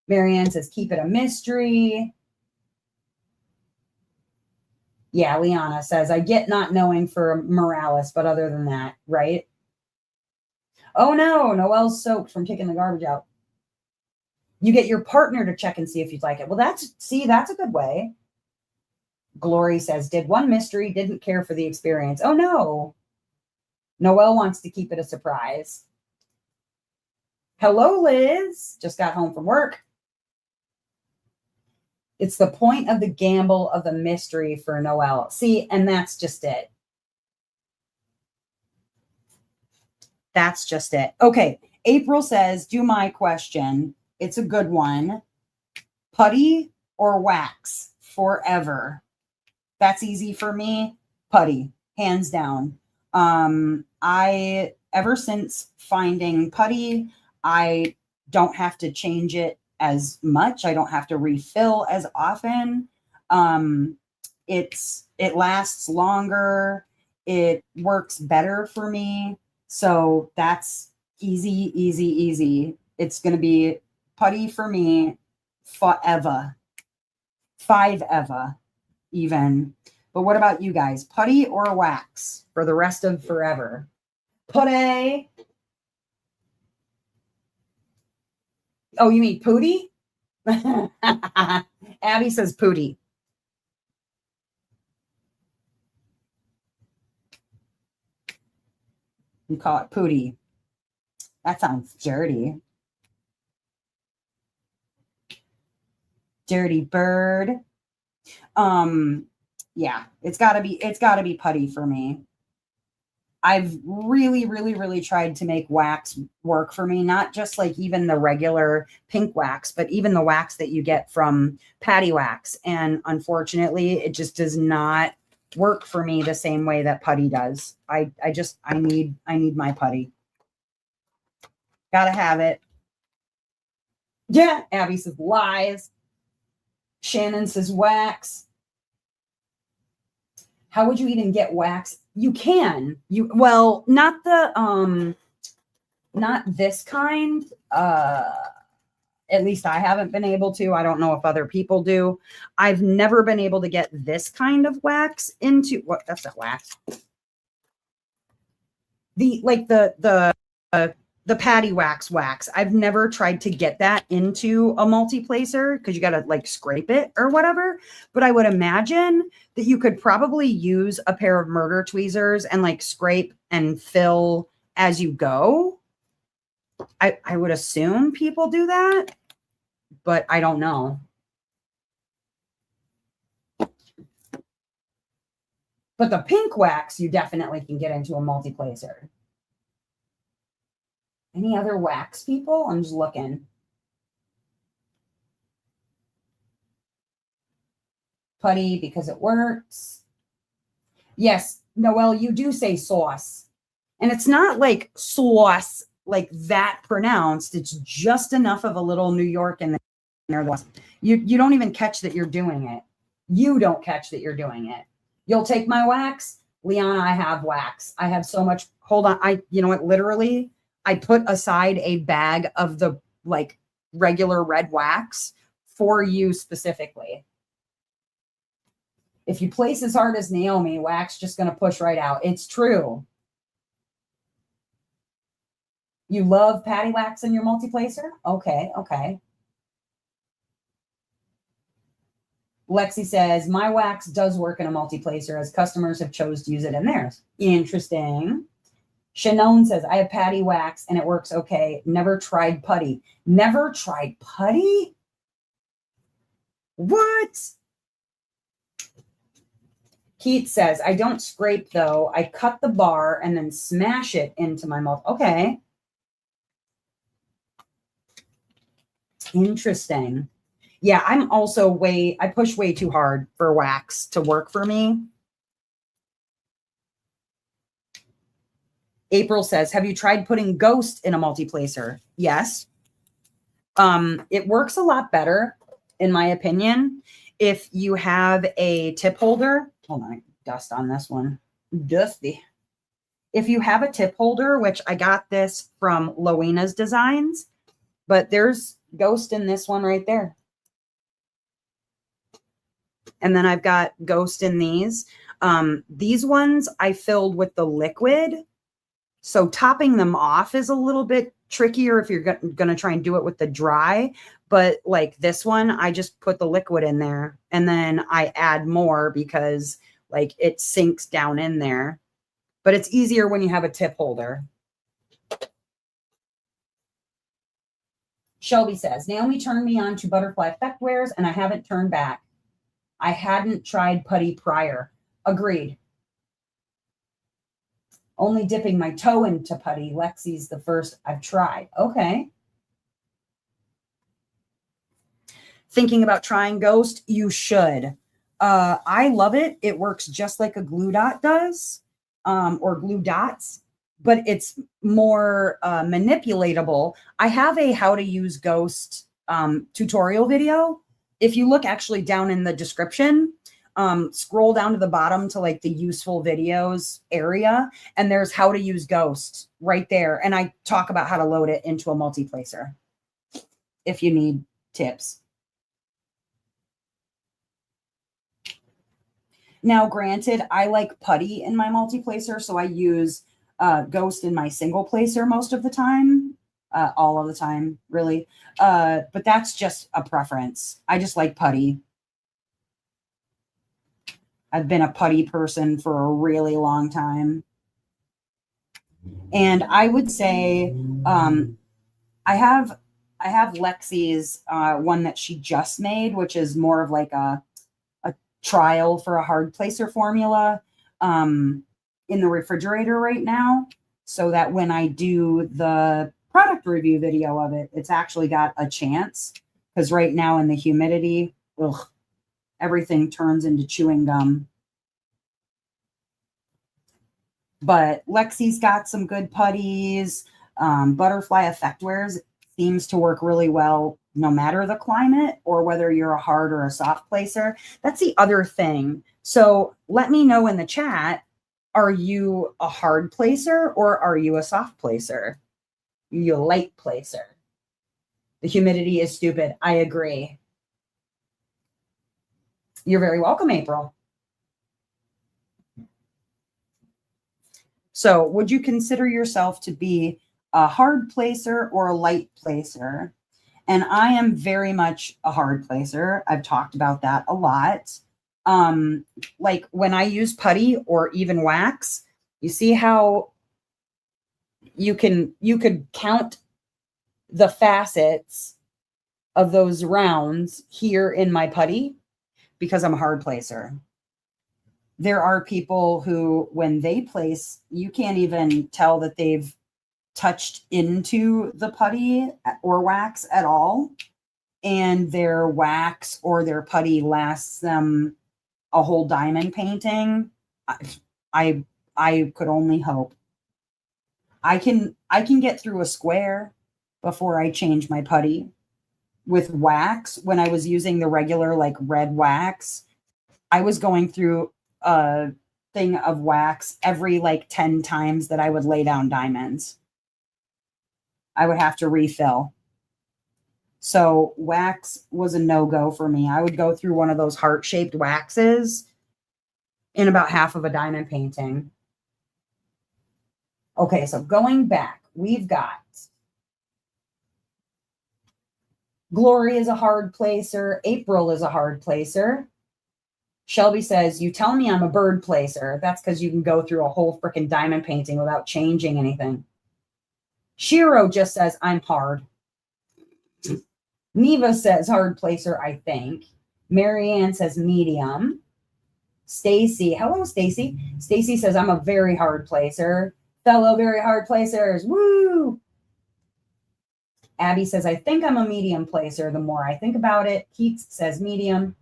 Marianne says, keep it a mystery. Yeah, Liana says, I get not knowing for Morales, but other than that, right? Oh no, Noelle's soaked from taking the garbage out. You get your partner to check and see if you'd like it. Well, that's a good way. Glory says, did one mystery, didn't care for the experience. Oh no. Noelle wants to keep it a surprise. Hello, Liz. Just got home from work. It's the point of the gamble of the mystery for Noelle. See, and that's just it. That's just it. Okay. April says, do my question. It's a good one. Putty or wax forever? That's easy for me. Putty, hands down. Ever since finding putty, I don't have to change it as much. I don't have to refill as often. It lasts longer. It works better for me. So that's easy, easy, easy. It's going to be putty for me forever. 5 ever even. But what about you guys? Putty or wax for the rest of forever? Putty. Oh, you mean pooty? Abby says pooty. You call it pooty. That sounds dirty. Dirty bird. Yeah, it's gotta be putty for me. I've really, really, really tried to make wax work for me, not just like even the regular pink wax, but even the wax that you get from Patty Wax. And unfortunately, it just does not work for me the same way that putty does. I need my putty. Gotta have it. Yeah, Abby says lies. Shannon says wax. How would you even get wax? You can. Well, not this kind. At least I haven't been able to. I don't know if other people do. I've never been able to get this kind of wax into what? That's not wax. The Patty Wax. I've never tried to get that into a multi-placer because you got to like scrape it or whatever. But I would imagine that you could probably use a pair of murder tweezers and like scrape and fill as you go. I would assume people do that, but I don't know. But the pink wax, you definitely can get into a multi-placer. Any other wax people? I'm just looking. Putty because it works. Yes, Noelle, you do say sauce. And it's not like sauce like that pronounced. It's just enough of a little New York in there. You don't even catch that you're doing it. You don't catch that you're doing it. You'll take my wax? Liana, I have wax. I have so much. Hold on. You know what? Literally, I put aside a bag of the like regular red wax for you specifically. If you place as hard as Naomi, wax just going to push right out. It's true. You love Patty Wax in your multi-placer? Okay. Lexi says, my wax does work in a multi-placer as customers have chose to use it in theirs. Interesting. Shannon says, I have patty wax and it works okay. Never tried putty. Never tried putty? What? Keith says, I don't scrape though. I cut the bar and then smash it into my mouth. Okay. Interesting. Yeah, I'm also I push way too hard for wax to work for me. April says, have you tried putting Ghost in a multi-placer? Yes. It works a lot better, in my opinion, if you have a tip holder. Hold on, dust on this one. Dusty. If you have a tip holder, which I got this from Lowena's Designs, but there's Ghost in this one right there. And then I've got Ghost in these. These ones I filled with the liquid. So topping them off is a little bit trickier if you're going to try and do it with the dry. But like this one, I just put the liquid in there and then I add more because like it sinks down in there. But it's easier when you have a tip holder. Shelby says, Naomi turned me on to butterfly effect wares and I haven't turned back. I hadn't tried putty prior. Agreed. Only dipping my toe into putty. Lexi's the first I've tried. Okay. Thinking about trying Ghost? You should. I love it. It works just like a glue dot does, or glue dots, but it's more manipulatable. I have a how to use Ghost tutorial video. If you look actually down in the description, scroll down to the bottom to like the useful videos area, and there's how to use Ghost right there. And I talk about how to load it into a multi-placer if you need tips. Now, granted, I like putty in my multi-placer, so I use Ghost in my single placer most of the time, all of the time, really. But that's just a preference. I just like putty. I've been a putty person for a really long time. And I would say I have Lexi's one that she just made, which is more of like a trial for a hard placer formula in the refrigerator right now, so that when I do the product review video of it, it's actually got a chance, because right now in the humidity, everything turns into chewing gum. But Lexi's got some good putties. Butterfly effect wares seems to work really well no matter the climate or whether you're a hard or a soft placer. That's the other thing. So let me know in the chat, are you a hard placer or are you a soft placer? You a light placer? The humidity is stupid. I agree. You're very welcome, April. So would you consider yourself to be a hard placer or a light placer? And I am very much a hard placer. I've talked about that a lot. Like when I use putty or even wax, you see how you could count the facets of those rounds here in my putty because I'm a hard placer. There are people who, when they place, you can't even tell that they've touched into the putty or wax at all, and their wax or their putty lasts them a whole diamond painting. I could only hope. I can get through a square before I change my putty. With wax, when I was using the regular like red wax, I was going through a thing of wax every like 10 times that I would lay down diamonds. I would have to refill. So wax was a no-go for me. I would go through one of those heart-shaped waxes in about half of a diamond painting. Okay, so going back, we've got Glory is a hard placer. April is a hard placer. Shelby says, you tell me I'm a bird placer. That's because you can go through a whole freaking diamond painting without changing anything. Shiro just says, I'm hard. Neva says hard placer, I think. Marianne says medium. Stacy, hello, Stacy. Stacy says, I'm a very hard placer. Fellow very hard placers, woo! Abby says, I think I'm a medium placer the more I think about it. Keats says medium.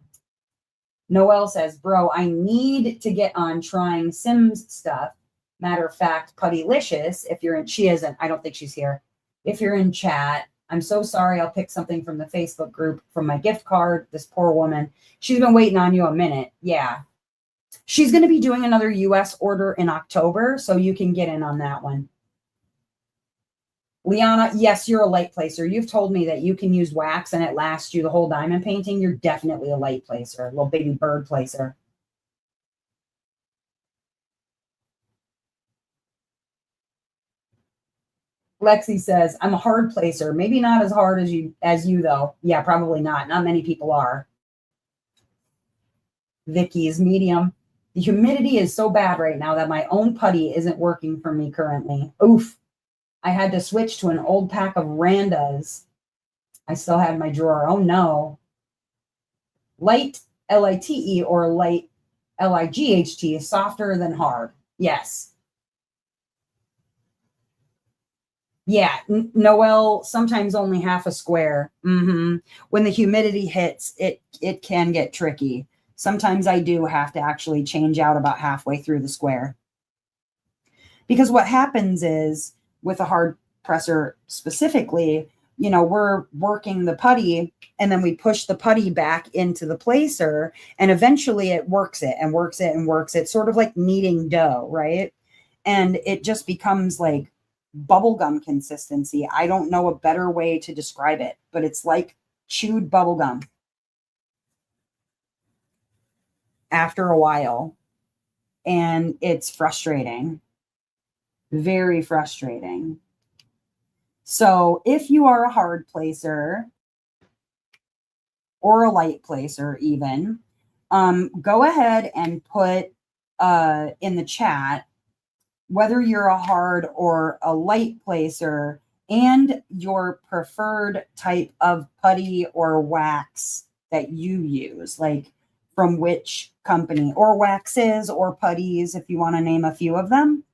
Noelle says, bro, I need to get on trying Sims stuff. Matter of fact, Puttylicious, if you're in, she isn't, I don't think she's here. If you're in chat, I'm so sorry. I'll pick something from the Facebook group from my gift card. This poor woman, she's been waiting on you a minute. Yeah. She's going to be doing another US order in October, so you can get in on that one. Liana, yes, you're a light placer. You've told me that you can use wax and it lasts you the whole diamond painting. You're definitely a light placer, a little baby bird placer. Lexi says, I'm a hard placer. Maybe not as hard as you though. Yeah, probably not. Not many people are. Vicky's medium. The humidity is so bad right now that my own putty isn't working for me currently. Oof. I had to switch to an old pack of Randas. I still had my drawer. Oh no. Light, Lite, or light, Light, is softer than hard. Yes. Yeah, Noelle, sometimes only half a square. When the humidity hits, it can get tricky. Sometimes I do have to actually change out about halfway through the square. Because what happens is, with a hard presser specifically, you know, we're working the putty and then we push the putty back into the placer and eventually it works it and works it and works it, sort of like kneading dough, right? And it just becomes like bubblegum consistency. I don't know a better way to describe it, but it's like chewed bubblegum after a while. And it's frustrating. Very frustrating. So if you are a hard placer or a light placer even, go ahead and put in the chat whether you're a hard or a light placer and your preferred type of putty or wax that you use, like from which company, or waxes or putties, if you want to name a few of them.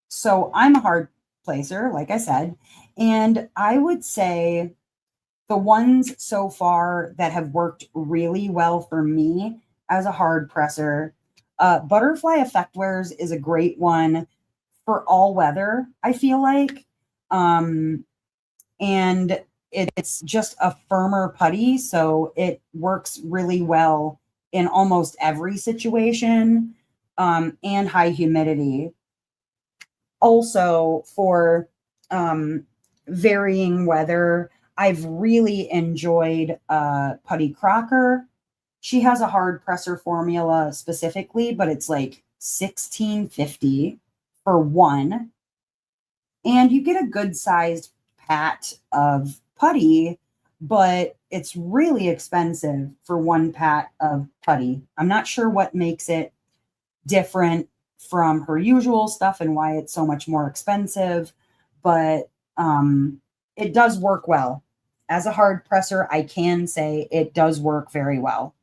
So I'm a hard placer, like I said, and I would say the ones so far that have worked really well for me as a hard presser, Butterfly Effectwares is a great one for all weather, I feel like. And it's just a firmer putty, so it works really well in almost every situation, and high humidity. Also, for varying weather, I've really enjoyed Putty Crocker. She has a hard presser formula specifically, but it's like $16.50 for one. And you get a good sized pat of putty, but it's really expensive for one pat of putty. I'm not sure what makes it different from her usual stuff and why it's so much more expensive, but it does work well. As a hard presser, I can say it does work very well.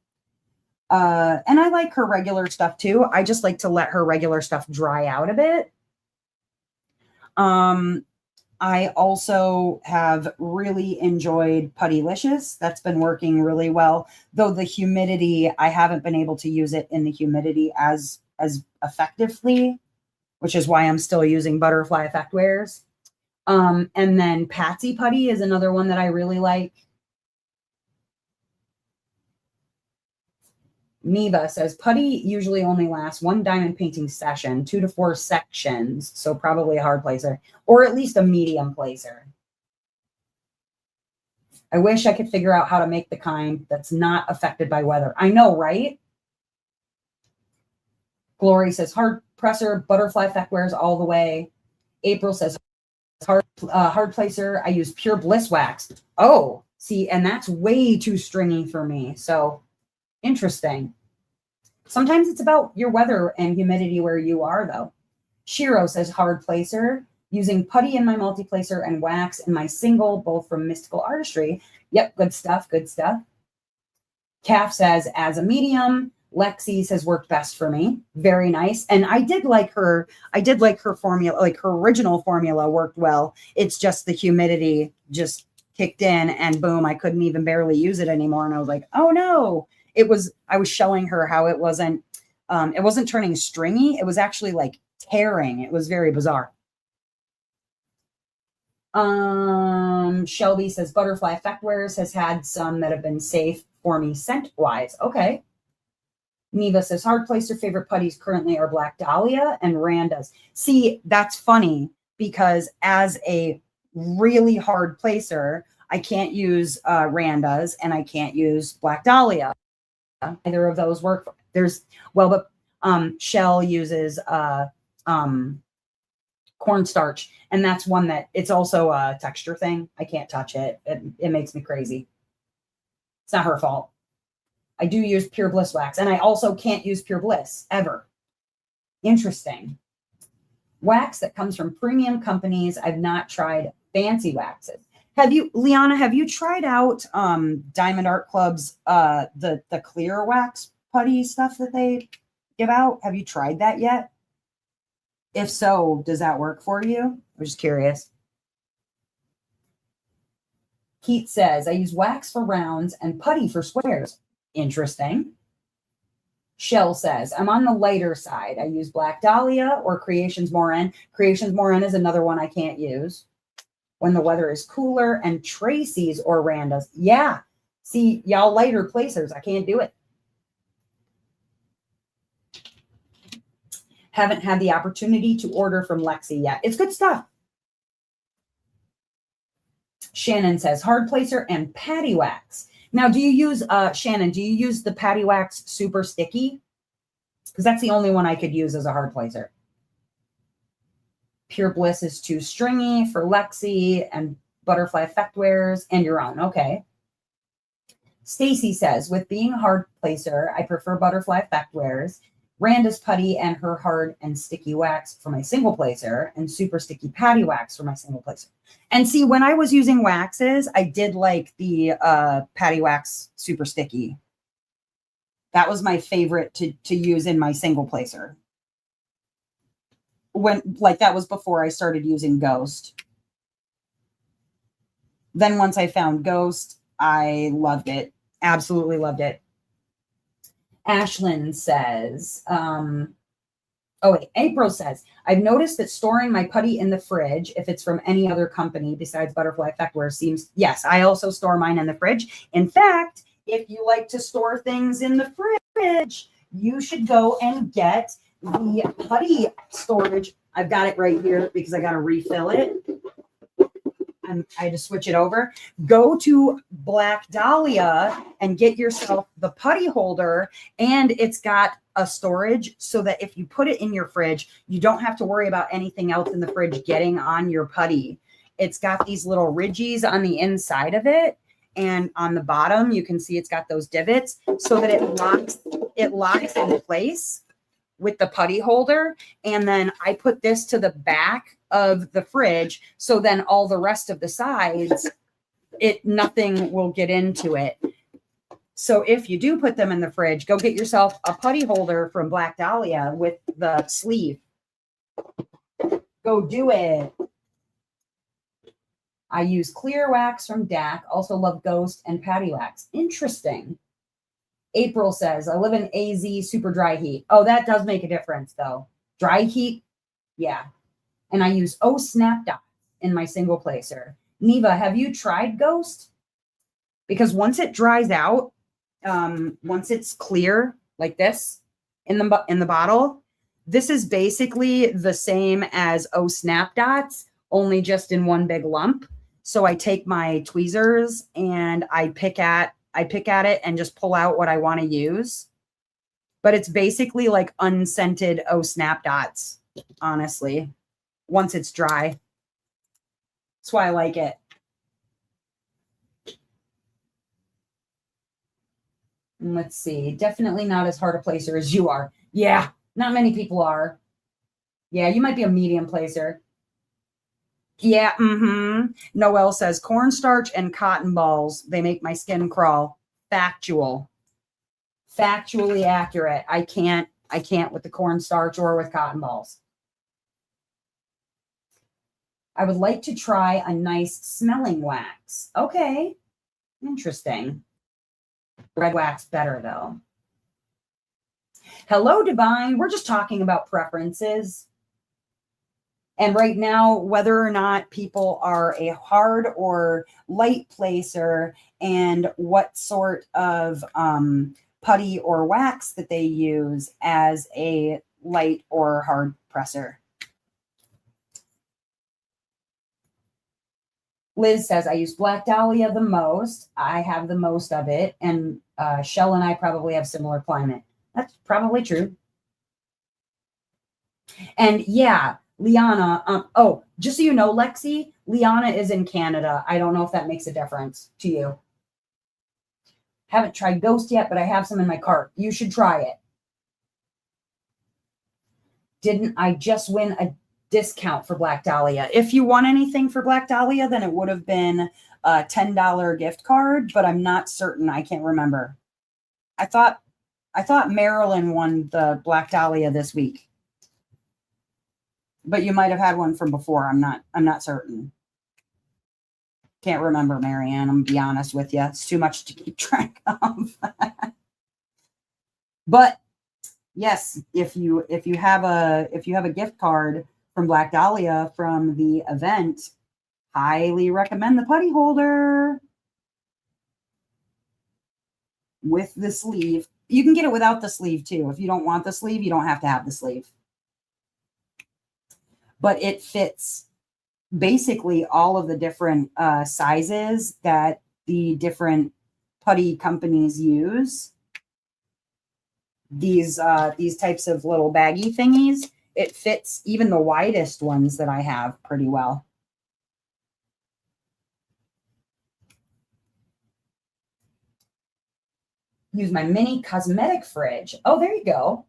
And I like her regular stuff too. I just like to let her regular stuff dry out a bit. I also have really enjoyed Puttylicious. That's been working really well. Though the humidity, I haven't been able to use it in the humidity as effectively, which is why I'm still using Butterfly Effectwares. And then Patsy Putty is another one that I really like. Neva says, putty usually only lasts one diamond painting session, 2 to 4 sections, so probably a hard placer, or at least a medium placer. I wish I could figure out how to make the kind that's not affected by weather. I know, right? Glory says, hard presser, Butterfly Effectwares all the way. April says, hard placer, I use pure bliss wax. Oh, see, and that's way too stringy for me, so Interesting. Sometimes it's about your weather and humidity where you are, though. Shiro says hard placer, using putty in my multi-placer and wax in my single, both from Mystical Artistry. Yep, good stuff, good stuff. Calf says as a medium, Lexi's has worked best for me. Very nice. And I did like her formula, like her original formula worked well. It's just the humidity just kicked in and boom, I couldn't even barely use it anymore. And I was like, oh no. I was showing her how it wasn't turning stringy. It was actually like tearing. It was very bizarre. Shelby says Butterfly Effect Wears has had some that have been safe for me scent wise. Okay. Neva says hard placer favorite putties currently are Black Dahlia and Randas. See, that's funny because as a really hard placer, I can't use Randas and I can't use Black Dahlia. Either of those work. Shell uses cornstarch, and that's one that it's also a texture thing. I can't touch it. It makes me crazy. It's not her fault. I do use Pure Bliss wax, and I also can't use Pure Bliss ever. Interesting. Wax that comes from premium companies. I've not tried fancy waxes. Liana, have you tried out Diamond Art Club's the clear wax putty stuff that they give out? Have you tried that yet? If so, does that work for you? I'm just curious. Keith says, I use wax for rounds and putty for squares. Interesting. Shell says, I'm on the lighter side. I use Black Dahlia or Creations Moran. Creations Moran is another one I can't use when the weather is cooler, and Tracy's or Randa's. Yeah. See, y'all lighter placers. I can't do it. Haven't had the opportunity to order from Lexi yet. It's good stuff. Shannon says hard placer and patty wax. Now, do you use, Shannon, do you use the patty wax super sticky? Because that's the only one I could use as a hard placer. Pure Bliss is too stringy for Lexi, and Butterfly Effect Wears and your own. Okay. Stacy says, with being a hard placer, I prefer Butterfly Effect Wears, Randa's putty and her hard and sticky wax for my single placer, and super sticky patty wax for my single placer. And see, when I was using waxes, I did like the patty wax super sticky. That was my favorite to use in my single placer. That was before I started using Ghost. Then once I found Ghost, I loved it. Absolutely loved it. Ashlyn says, April says, I've noticed that storing my putty in the fridge, if it's from any other company besides Butterfly Effect Wear, seems, yes, I also store mine in the fridge. In fact, if you like to store things in the fridge, you should go and get the putty storage. I've got it right here because I got to refill it. And I had to switch it over. Go to Black Dahlia and get yourself the putty holder, and it's got a storage so that if you put it in your fridge, you don't have to worry about anything else in the fridge getting on your putty. It's got these little ridges on the inside of it, and on the bottom you can see it's got those divots so that it locks in place with the putty holder. And then I put this to the back of the fridge, so then all the rest of the sides, nothing will get into it. So if you do put them in the fridge, go get yourself a putty holder from Black Dahlia with the sleeve. Go do it. I use clear wax from DAC. Also love Ghost and patty wax. Interesting. April says, I live in AZ super dry heat. Oh, that does make a difference though. Dry heat. Yeah. And I use Snap Dots in my single placer. Neva, have you tried Ghost? Because once it dries out, once it's clear like this in the bottle, this is basically the same as Snap Dots, only just in one big lump. So I take my tweezers and I pick at it and just pull out what I want to use. But it's basically like unscented Snap Dots, honestly, once it's dry. That's why I like it. Let's see. Definitely not as hard a placer as you are. Yeah, not many people are. Yeah, you might be a medium placer. Yeah, Noelle says cornstarch and cotton balls, they make my skin crawl. Factual. Factually accurate. I can't with the cornstarch or with cotton balls. I would like to try a nice smelling wax. Okay. Interesting. Red wax better though. Hello, Divine. We're just talking about preferences. And right now, whether or not people are a hard or light placer and what sort of putty or wax that they use as a light or hard presser. Liz says, I use Black Dahlia the most. I have the most of it. And Shell and I probably have similar climate. That's probably true. And yeah, Liana, just so you know, Lexi, Liana is in Canada. I don't know if that makes a difference to you. Haven't tried Ghost yet, but I have some in my cart. You should try it. Didn't I just win a discount for Black Dahlia? If you won anything for Black Dahlia, then it would have been a $10 gift card, but I'm not certain. I can't remember. I thought Marilyn won the Black Dahlia this week. But you might have had one from before. I'm not certain. Can't remember, Marianne. I'm gonna be honest with you. It's too much to keep track of. But yes, if you have a gift card from Black Dahlia from the event, highly recommend the putty holder with the sleeve. You can get it without the sleeve too. If you don't want the sleeve, you don't have to have the sleeve. But it fits basically all of the different sizes that the different putty companies use. These types of little baggy thingies, it fits even the widest ones that I have pretty well. Use my mini cosmetic fridge. Oh, there you go.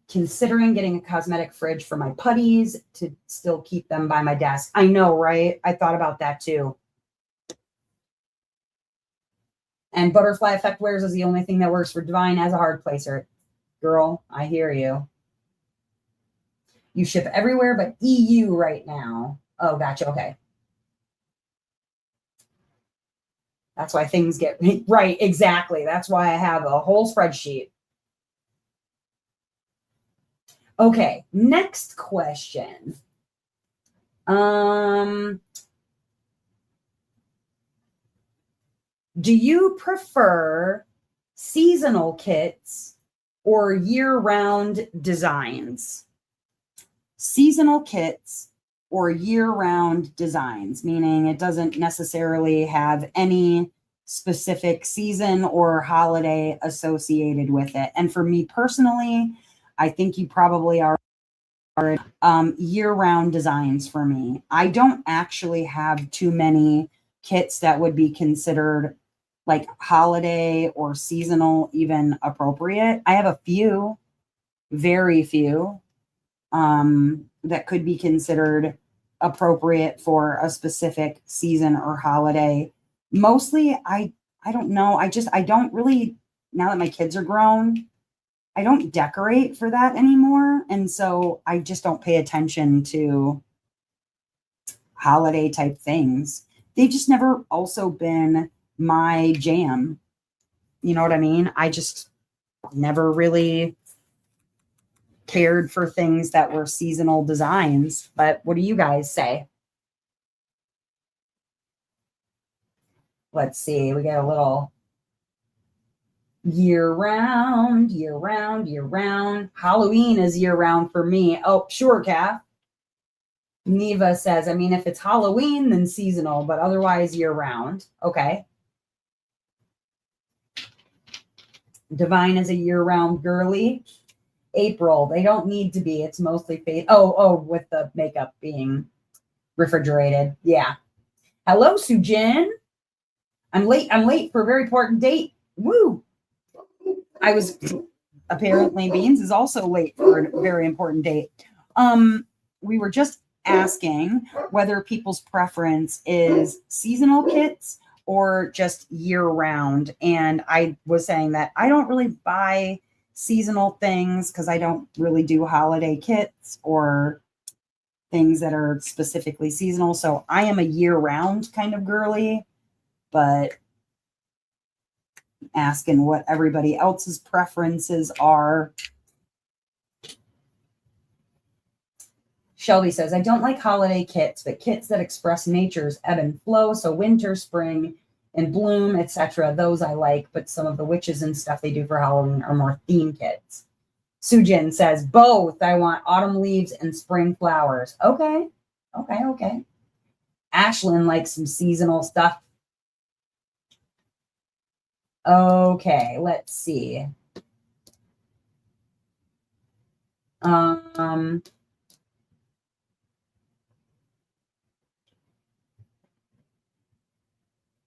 Considering getting a cosmetic fridge for my putties to still keep them by my desk. I know, right? I thought about that too. And butterfly effect wares is the only thing that works for Divine as a hard placer. Girl, I hear you. You ship everywhere but EU right now. Oh, gotcha. Okay. That's why things get right. Exactly. That's why I have a whole spreadsheet. Okay, next question. Do you prefer seasonal kits or year-round designs? Seasonal kits or year-round designs, meaning it doesn't necessarily have any specific season or holiday associated with it. And for me personally, I think you probably are year-round designs for me. I don't actually have too many kits that would be considered like holiday or seasonal even appropriate. I have a few, very few, that could be considered appropriate for a specific season or holiday. Mostly, I don't know. I don't really, now that my kids are grown, I don't decorate for that anymore. And so I just don't pay attention to holiday type things. They've just never also been my jam. You know what I mean? I just never really cared for things that were seasonal designs. But what do you guys say? Let's see. We got a little year round. Halloween is year round for me. Oh, sure, Kath. Neva says, I mean, if it's Halloween, then seasonal, but otherwise year round. Okay. Divine is a year round girly. April, they don't need to be. It's mostly face. Oh, with the makeup being refrigerated. Yeah. Hello, Sujin. I'm late. I'm late for a very important date. Woo! I was apparently Beans is also late for a very important date. We were just asking whether people's preference is seasonal kits or just year round. And I was saying that I don't really buy seasonal things because I don't really do holiday kits or things that are specifically seasonal. So I am a year round kind of girly, but asking what everybody else's preferences are. Shelby says, I don't like holiday kits, but kits that express nature's ebb and flow. So winter, spring, and bloom, etc. Those I like, but some of the witches and stuff they do for Halloween are more theme kits. Sujin says, both. I want autumn leaves and spring flowers. Okay. Ashlyn likes some seasonal stuff. Okay, let's see.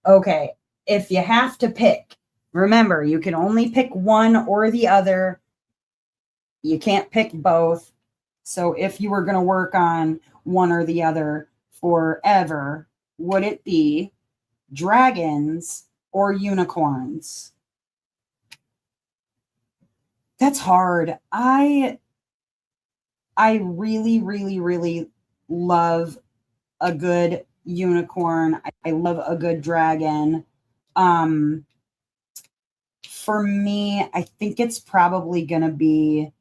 Okay, if you have to pick, remember, you can only pick one or the other. You can't pick both. So if you were going to work on one or the other forever, would it be dragons or unicorns? That's hard. I really, really, really love a good unicorn. I love a good dragon. For me, I think it's probably going to be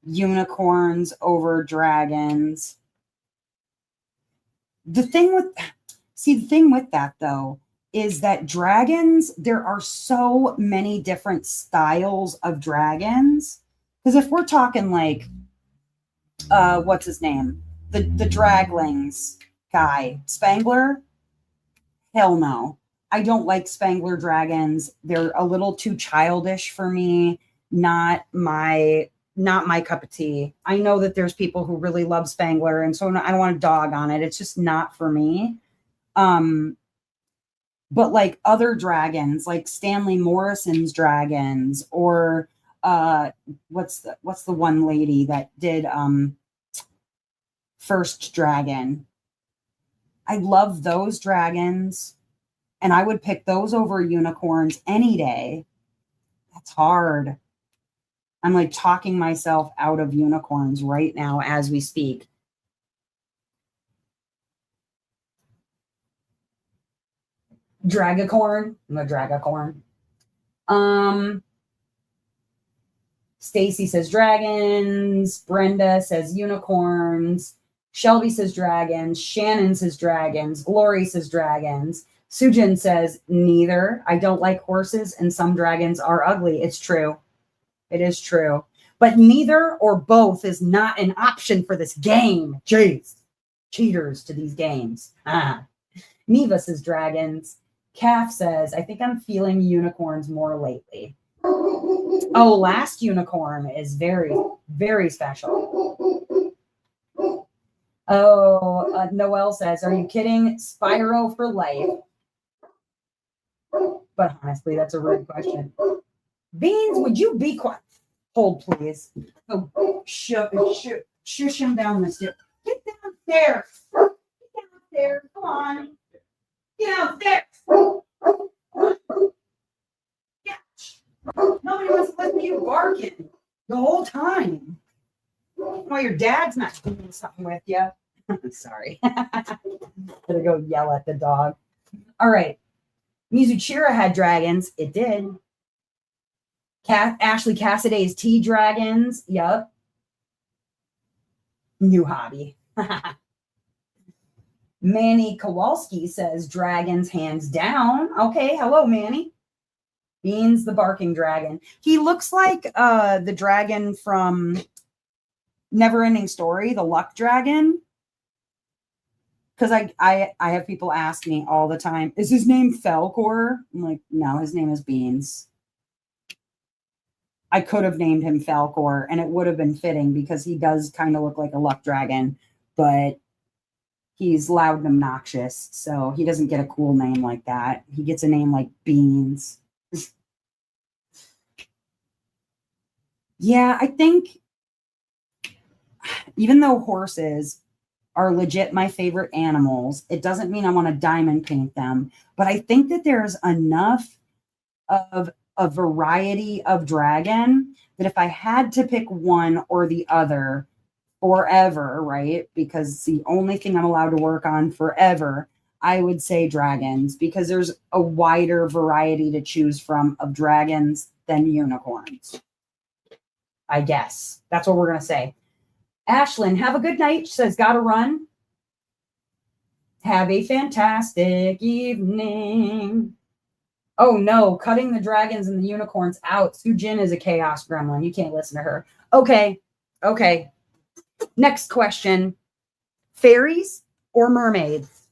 unicorns over dragons. The thing with that though is that dragons, there are so many different styles of dragons. Because if we're talking like what's his name? The Draglings guy, Spangler? Hell no. I don't like Spangler dragons. They're a little too childish for me. Not my cup of tea. I know that there's people who really love Spangler, and so I don't want to dog on it. It's just not for me. But like other dragons, like Stanley Morrison's dragons, or what's the one lady that did First Dragon? I love those dragons, and I would pick those over unicorns any day. That's hard. I'm like talking myself out of unicorns right now as we speak. Dragacorn. I'm a Dragacorn. Stacy says dragons. Brenda says unicorns. Shelby says dragons. Shannon says dragons. Glory says dragons. Sujin says neither. I don't like horses, and some dragons are ugly. It's true. It is true. But neither or both is not an option for this game. Jeez. Cheaters to these games. Neva says dragons. Calf says, I think I'm feeling unicorns more lately. Oh, last unicorn is very, very special. Oh, Noelle says, are you kidding? Spyro for life. But honestly, that's a rude question. Beans, would you be quiet? Hold, please. Oh, shush him down the stairs. Get downstairs. Get downstairs. Come on. Get downstairs. Nobody wants to listen to you barking the whole time. Well, your dad's not doing something with you. Sorry. Gotta go yell at the dog. All right. Mizuchira had dragons. It did. Ashley Cassiday's tea dragons. Yup. New hobby. Manny Kowalski says dragons hands down. Okay. Hello, Manny. Beans the barking dragon. He looks like the dragon from Neverending Story, the luck dragon. Because I have people ask me all the time, is his name Falcor? I'm like, no, his name is Beans. I could have named him Falcor, and it would have been fitting because he does kind of look like a luck dragon, but he's loud and obnoxious, so he doesn't get a cool name like that. He gets a name like Beans. Yeah, I think even though horses are legit my favorite animals, it doesn't mean I want to diamond paint them. But I think that there's enough of a variety of dragon that if I had to pick one or the other forever, right? Because it's the only thing I'm allowed to work on forever, I would say dragons because there's a wider variety to choose from of dragons than unicorns. I guess that's what we're going to say. Ashlyn, have a good night. She says, gotta run. Have a fantastic evening. Oh no, cutting the dragons and the unicorns out. Sujin is a chaos gremlin. You can't listen to her. Okay. Okay. Next question. Fairies or mermaids?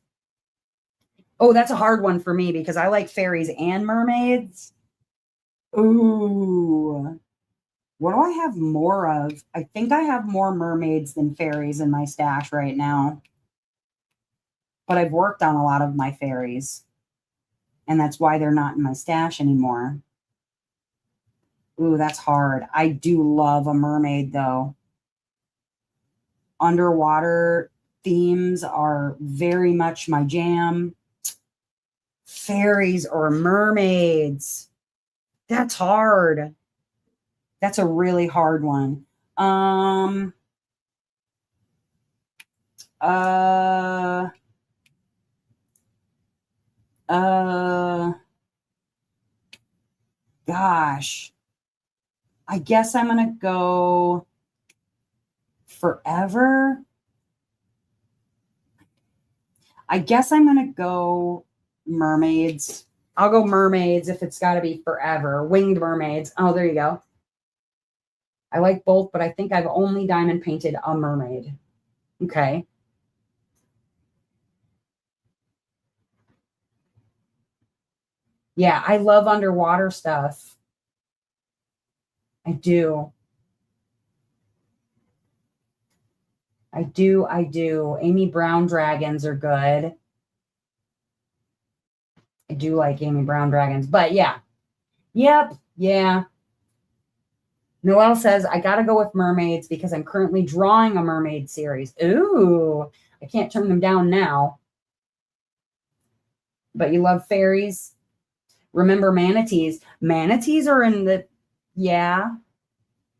Oh, that's a hard one for me because I like fairies and mermaids. Ooh. What do I have more of? I think I have more mermaids than fairies in my stash right now. But I've worked on a lot of my fairies. And that's why they're not in my stash anymore. Ooh, that's hard. I do love a mermaid, though. Underwater themes are very much my jam. Fairies or mermaids. That's hard. That's a really hard one. Gosh. I guess I'm going to go forever. I guess I'm going to go mermaids. I'll go mermaids if it's got to be forever. Winged mermaids. Oh, there you go. I like both, but I think I've only diamond painted a mermaid. Okay. Yeah, I love underwater stuff. I do. I do. Amy Brown dragons are good. I do like Amy Brown dragons, but yeah. Yep. Yeah. Noelle says, I got to go with mermaids because I'm currently drawing a mermaid series. Ooh, I can't turn them down now. But you love fairies. Remember manatees. Manatees are in the, yeah,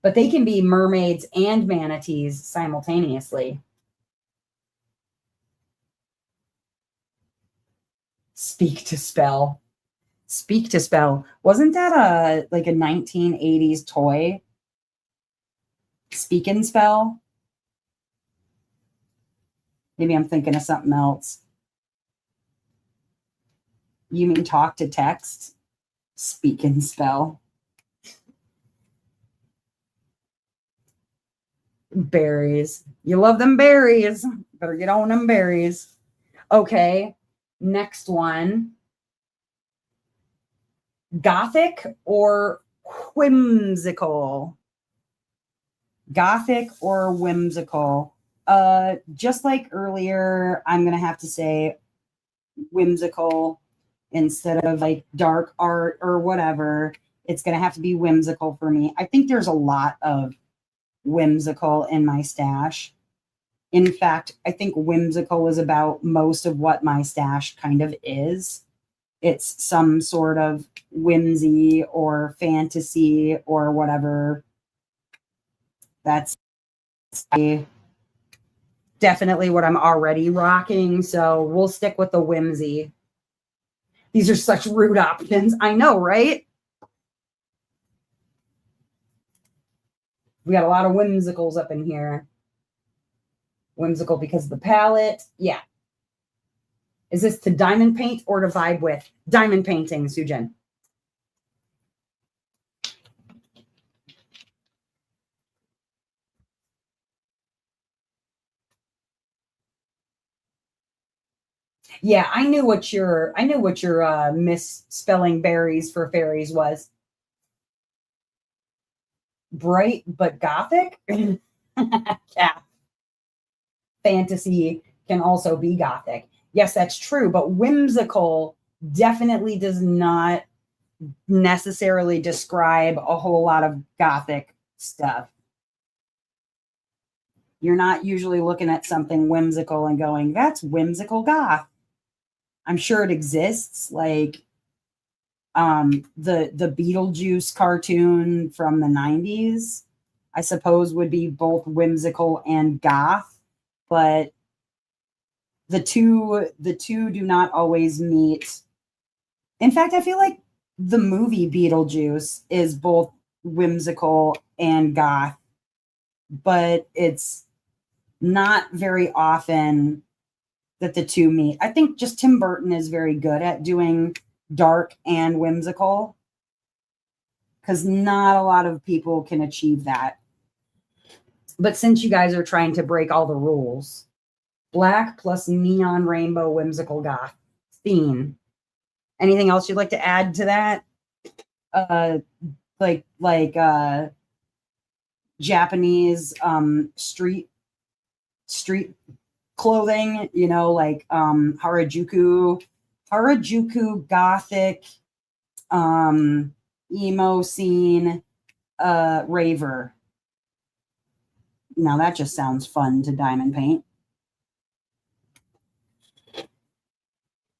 but they can be mermaids and manatees simultaneously. Speak to spell. Speak to spell. Wasn't that a 1980s toy? Speak and spell. Maybe I'm thinking of something else. You mean talk to text? Speak and spell. Berries. You love them berries. Better get on them berries. Okay. Next one. Gothic or whimsical? Gothic or whimsical? Just like earlier, I'm going to have to say whimsical instead of like dark art or whatever. It's going to have to be whimsical for me. I think there's a lot of whimsical in my stash. In fact, I think whimsical is about most of what my stash kind of is. It's some sort of whimsy or fantasy or whatever. That's definitely what I'm already rocking. So we'll stick with the whimsy. These are such rude options. I know, right? We got a lot of whimsicals up in here. Whimsical because of the palette. Yeah. Is this to diamond paint or to vibe with? Diamond painting, Sujin. Yeah, I knew what your misspelling berries for fairies was. Bright but gothic? Yeah. Fantasy can also be Gothic. Yes, that's true, but whimsical definitely does not necessarily describe a whole lot of Gothic stuff. You're not usually looking at something whimsical and going, that's whimsical goth. I'm sure it exists, like the Beetlejuice cartoon from the 90s, I suppose would be both whimsical and goth, but the two do not always meet. In fact, I feel like the movie Beetlejuice is both whimsical and goth, but it's not very often that the two meet. I think just Tim Burton is very good at doing dark and whimsical, because not a lot of people can achieve that. But since you guys are trying to break all the rules, black plus neon rainbow whimsical goth theme. Anything else you'd like to add to that? Like Japanese street clothing, you know, like Harajuku Gothic, emo scene, raver. Now that just sounds fun to diamond paint.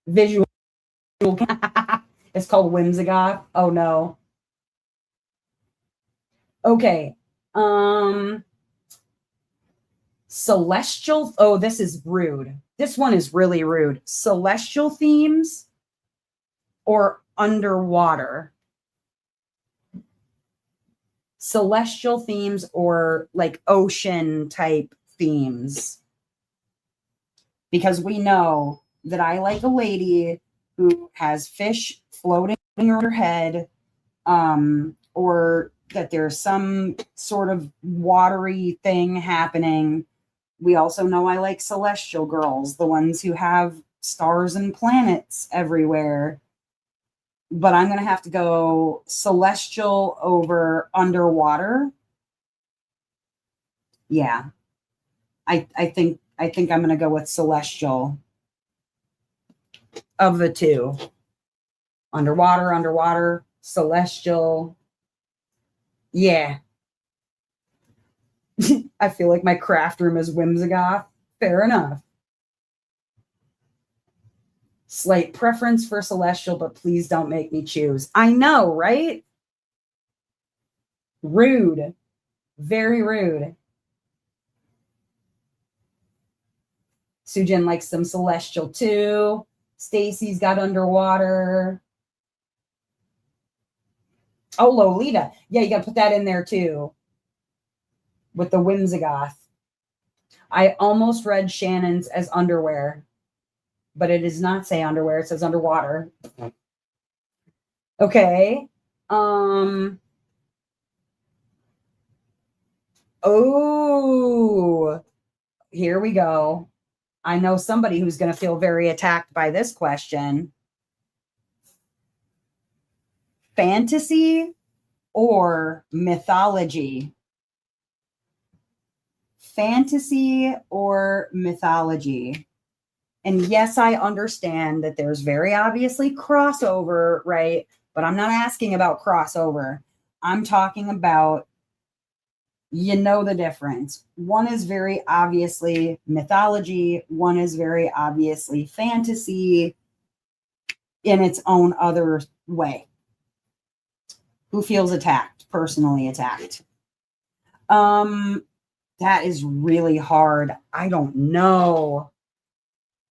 Visual. It's called Whimsigoth. Oh no. Okay. Celestial. Oh, this is rude. This one is really rude. Celestial themes or underwater? Celestial themes or like ocean type themes? Because we know that I like a lady who has fish floating around her head, or that there's some sort of watery thing happening. We also know I like celestial girls, the ones who have stars and planets everywhere. But I'm going to have to go celestial over underwater. Yeah. I think I'm going to go with celestial of the two. Underwater, celestial. Yeah. I feel like my craft room is whimsigoth. Fair enough. Slight preference for celestial, but please don't make me choose. I know, right? Rude. Very rude. Sujin likes some celestial too. Stacy's got underwater. Oh, Lolita. Yeah, you got to put that in there too. With the whimsigoth. I almost read Shannon's as underwear, but it does not say underwear. It says underwater. Okay. Oh, here we go. I know somebody who's going to feel very attacked by this question. Fantasy or mythology? Fantasy or mythology? And yes, I understand that there's very obviously crossover, right? But I'm not asking about crossover. I'm talking about, you know, the difference. One is very obviously mythology. One is very obviously fantasy in its own other way. Who feels attacked? Personally attacked? That is really hard. I don't know.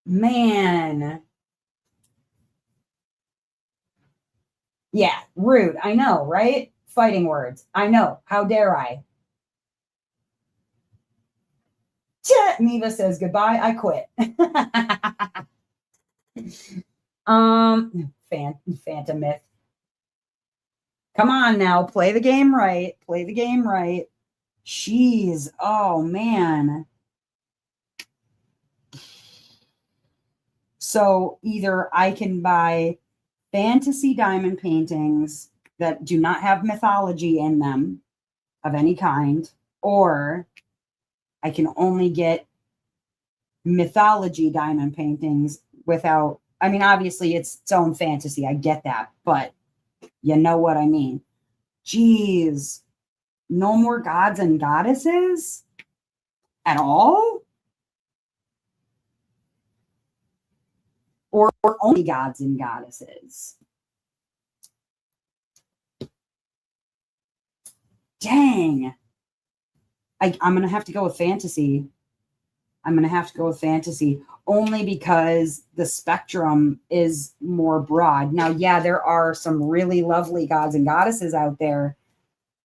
Man. Yeah, rude. I know, right? Fighting words. I know. How dare I? Neva says goodbye. I quit. Phantom myth. Come on now, play the game right. Play the game right. Jeez. Oh man. So either I can buy fantasy diamond paintings that do not have mythology in them of any kind, or I can only get mythology diamond paintings without, I mean, obviously it's its own fantasy. I get that, but you know what I mean. Jeez, no more gods and goddesses at all? Or only gods and goddesses? Dang. I'm going to have to go with fantasy. I'm going to have to go with fantasy only because the spectrum is more broad. Now, yeah, there are some really lovely gods and goddesses out there,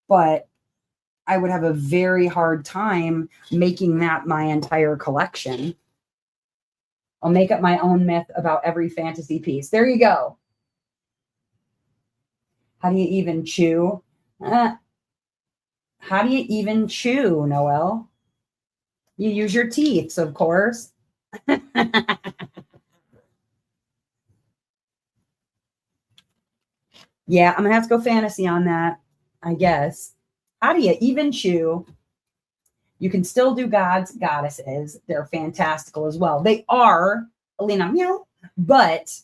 but I would have a very hard time making that my entire collection. I'll make up my own myth about every fantasy piece. There you go. How do you even chew? How do you even chew, Noelle? You use your teeth, of course. Yeah, I'm going to have to go fantasy on that, I guess. How do you even chew? You can still do gods, goddesses. They're fantastical as well. They are, Alina, meow. But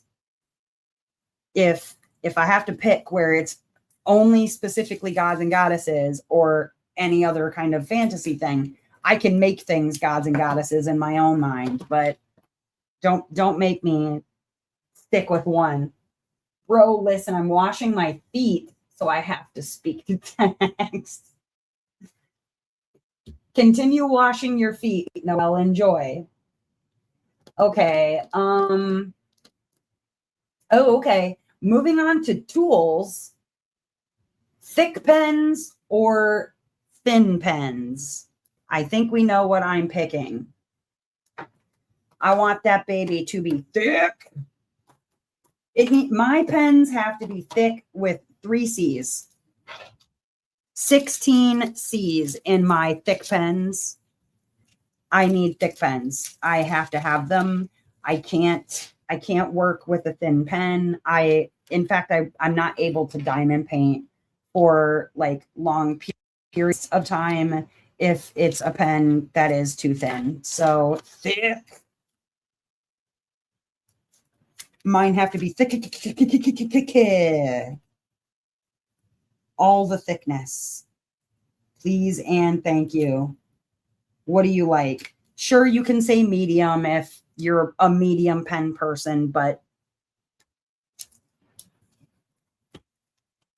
if I have to pick where it's only specifically gods and goddesses or any other kind of fantasy thing, I can make things gods and goddesses in my own mind, but don't make me stick with one. Bro, listen, I'm washing my feet, so I have to speak to text. Continue washing your feet, Noelle. Enjoy. Okay. Oh, okay. Moving on to tools. Thick pens or thin pens? I think we know what I'm picking. I want that baby to be thick. My pens have to be thick with 3 C's. 16 C's in my thick pens. I need thick pens. I have to have them. I can't work with a thin pen. In fact, I'm not able to diamond paint for like long periods of time if it's a pen that is too thin. So thick. Mine have to be thick. All the thickness. Please and thank you. What do you like? Sure, you can say medium if you're a medium pen person, but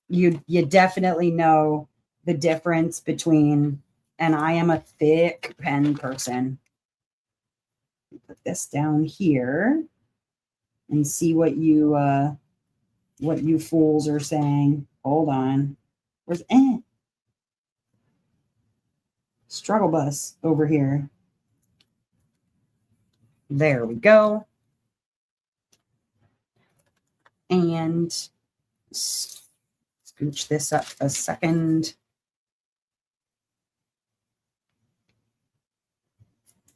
you definitely know the difference between, and I am a thick pen person. Put this down here and see what you fools are saying. Hold on. Where's Struggle Bus over here? There we go. And scooch this up a second.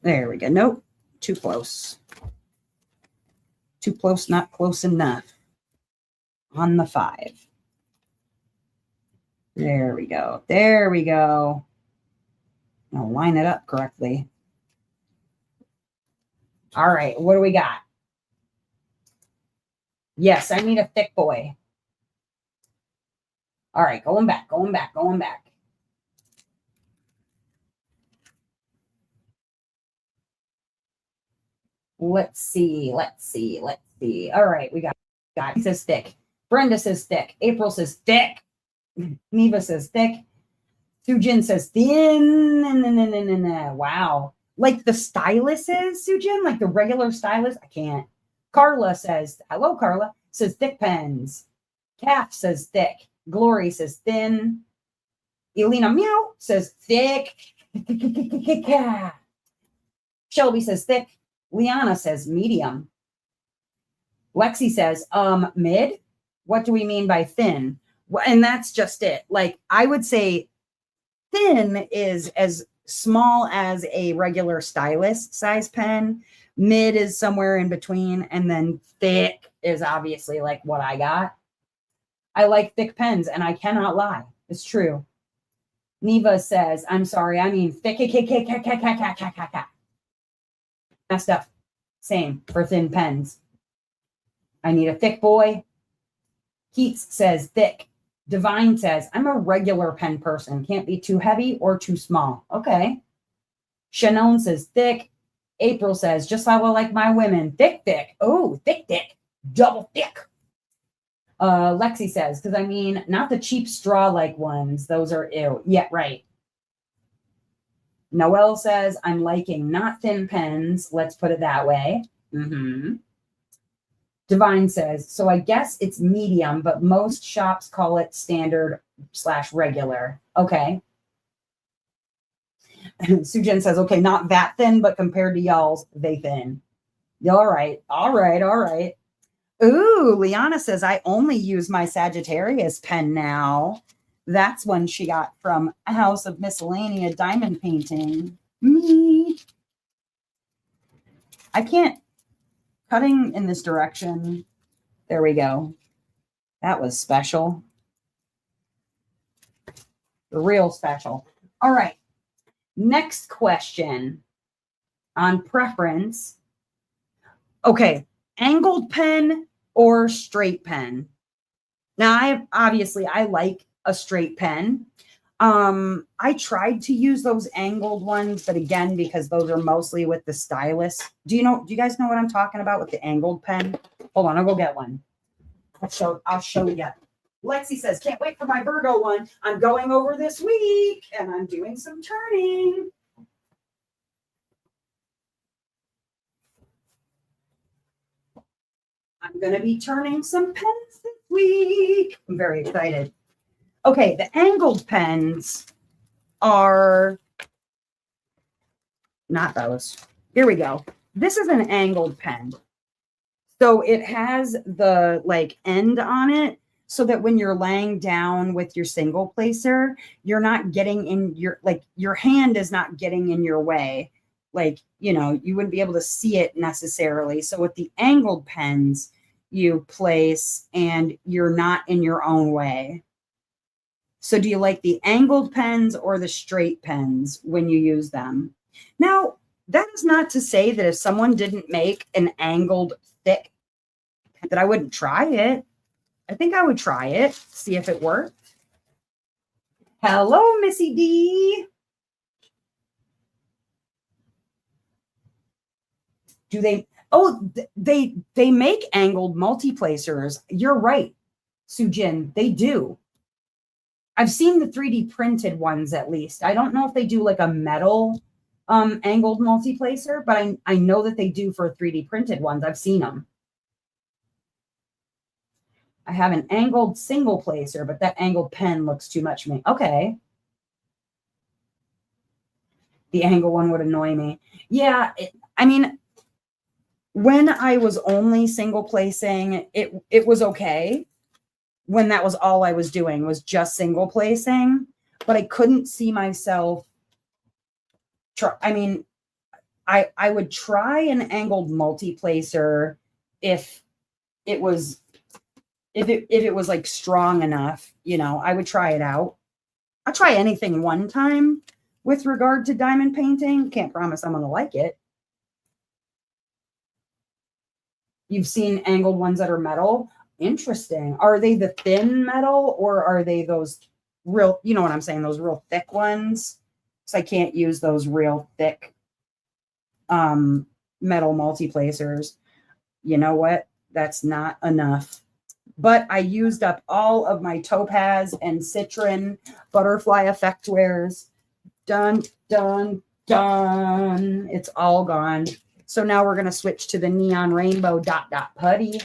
There we go. Nope. Too close. Too close, not close enough. On the 5. There we go. There we go. I'll line it up correctly. All right. What do we got? Yes, I need a thick boy. All right. Going back. Let's see. All right, we got he says thick. Brenda says thick. April says thick. Neva says thick. Sujin says thin. Wow. Like the stylus is, Sujin? Like the regular stylus? I can't. Carla says, hello, Carla. Says thick pens. Kath says thick. Glory says thin. Elena Meow says thick. Shelby says thick. Liana says medium. Lexi says, mid? What do we mean by thin? And that's just it. Like, I would say thin is as small as a regular stylus size pen. Mid is somewhere in between. And then thick is obviously like what I got. I like thick pens, and I cannot lie. It's true. Neva says, I'm sorry, I mean thick. Messed up. Same for thin pens. I need a thick boy. Keats says thick. Divine says, I'm a regular pen person. Can't be too heavy or too small. Okay. Shannon says thick. April says, just how I like my women. Thick, thick. Oh, thick, thick. Double thick. Lexi says, because I mean, not the cheap straw-like ones. Those are ew. Yeah, right. Noelle says, I'm liking not thin pens. Let's put it that way. Mm-hmm. Divine says, so I guess it's medium, but most shops call it standard/regular. Okay. Sujan says, okay, not that thin, but compared to y'all's, they thin. All right. All right. All right. Ooh, Liana says, I only use my Sagittarius pen now. That's one she got from House of Miscellanea Diamond Painting. Me. I can't. Cutting in this direction. There we go. That was special. Real special. All right. Next question on preference. Okay. Angled pen or straight pen? Now, I like a straight pen. I tried to use those angled ones, but again, because those are mostly with the stylus. Do you guys know what I'm talking about with the angled pen? Hold on, I'll go get one. I'll show you. Lexi says, can't wait for my Virgo one. I'm going over this week and I'm doing some turning. I'm going to be turning some pens this week. I'm very excited. Okay, the angled pens are not those. Here we go. This is an angled pen. So it has the like end on it so that when you're laying down with your single placer, you're not getting in your hand is not getting in your way. Like, you wouldn't be able to see it necessarily. So with the angled pens, you place and you're not in your own way. So do you like the angled pens or the straight pens when you use them? Now, that is not to say that if someone didn't make an angled thick, that I wouldn't try it. I think I would try it, see if it worked. Hello, Missy D. Do they? Oh, they make angled multi-placers. You're right, Sujin. They do. I've seen the 3D printed ones at least. I don't know if they do like a metal angled multi-placer, but I know that they do for 3D printed ones. I've seen them. I have an angled single placer, but that angled pen looks too much for me. Okay. The angle one would annoy me. Yeah, I mean, when I was only single placing, it was okay. When that was all I was doing was just single placing, but I couldn't see myself try. I mean, I would try an angled multi-placer if it was like strong enough, I would try it out. I'll try anything one time with regard to diamond painting. Can't promise I'm going to like it. You've seen angled ones that are metal. Interesting. Are they the thin metal or are they those real, you know what I'm saying, those real thick ones? So I can't use those real thick metal multi-placers. You know what? That's not enough. But I used up all of my Topaz and Citron butterfly effect wares. Done, done, done. It's all gone. So now we're going to switch to the neon rainbow dot putty.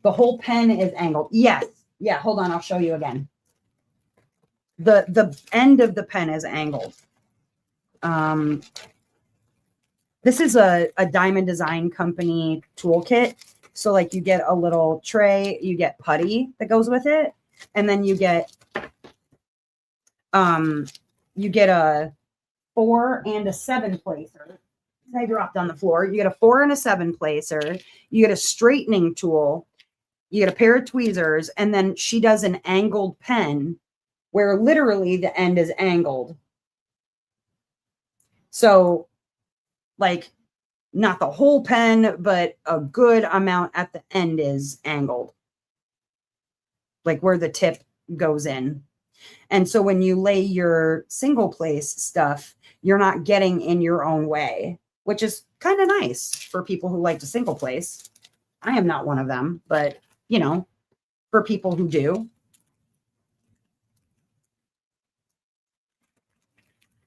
The whole pen is angled. Yes. Yeah, hold on. I'll show you again. The end of the pen is angled. This is a Diamond Design Company toolkit. So like you get a little tray, you get putty that goes with it. And then you get a 4 and a 7 placer. I dropped on the floor. You get a 4 and a 7 placer. You get a straightening tool. You get a pair of tweezers. And then she does an angled pen where literally the end is angled. So like not the whole pen, but a good amount at the end is angled, like where the tip goes in. And so when you lay your single place stuff, you're not getting in your own way, which is kind of nice for people who like to single place. I am not one of them, but you know, for people who do.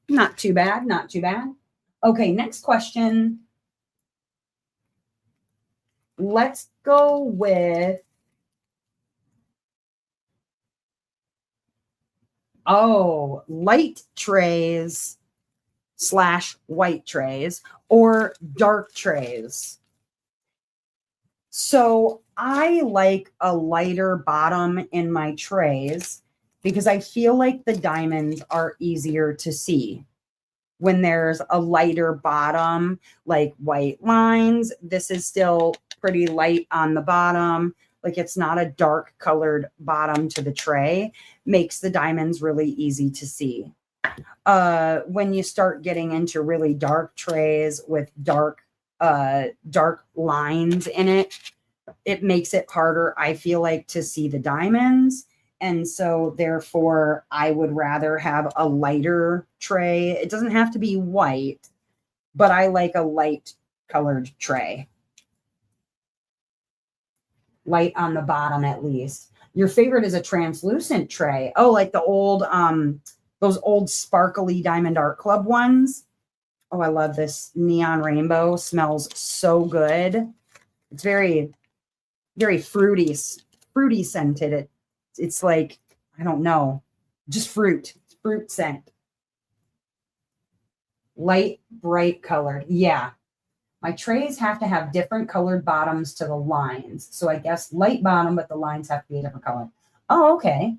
Not too bad, not too bad. Okay, next question. Let's go with, light trays / white trays or dark trays. So I like a lighter bottom in my trays because I feel like the diamonds are easier to see when there's a lighter bottom, like white lines. This is still pretty light on the bottom. Like it's not a dark colored bottom to the tray, makes the diamonds really easy to see. When you start getting into really dark trays with dark lines in it, it makes it harder, I feel like, to see the diamonds. And so therefore I would rather have a lighter tray. It doesn't have to be white, but I like a light colored tray. Light on the bottom at least. Your favorite is a translucent tray. Oh, like the old those old sparkly Diamond Art Club ones. Oh, I love this neon rainbow. Smells so good. It's very, very fruity scented. It's like, I don't know, just fruit scent. Light, bright colored. Yeah. My trays have to have different colored bottoms to the lines. So I guess light bottom, but the lines have to be a different color. Oh, okay.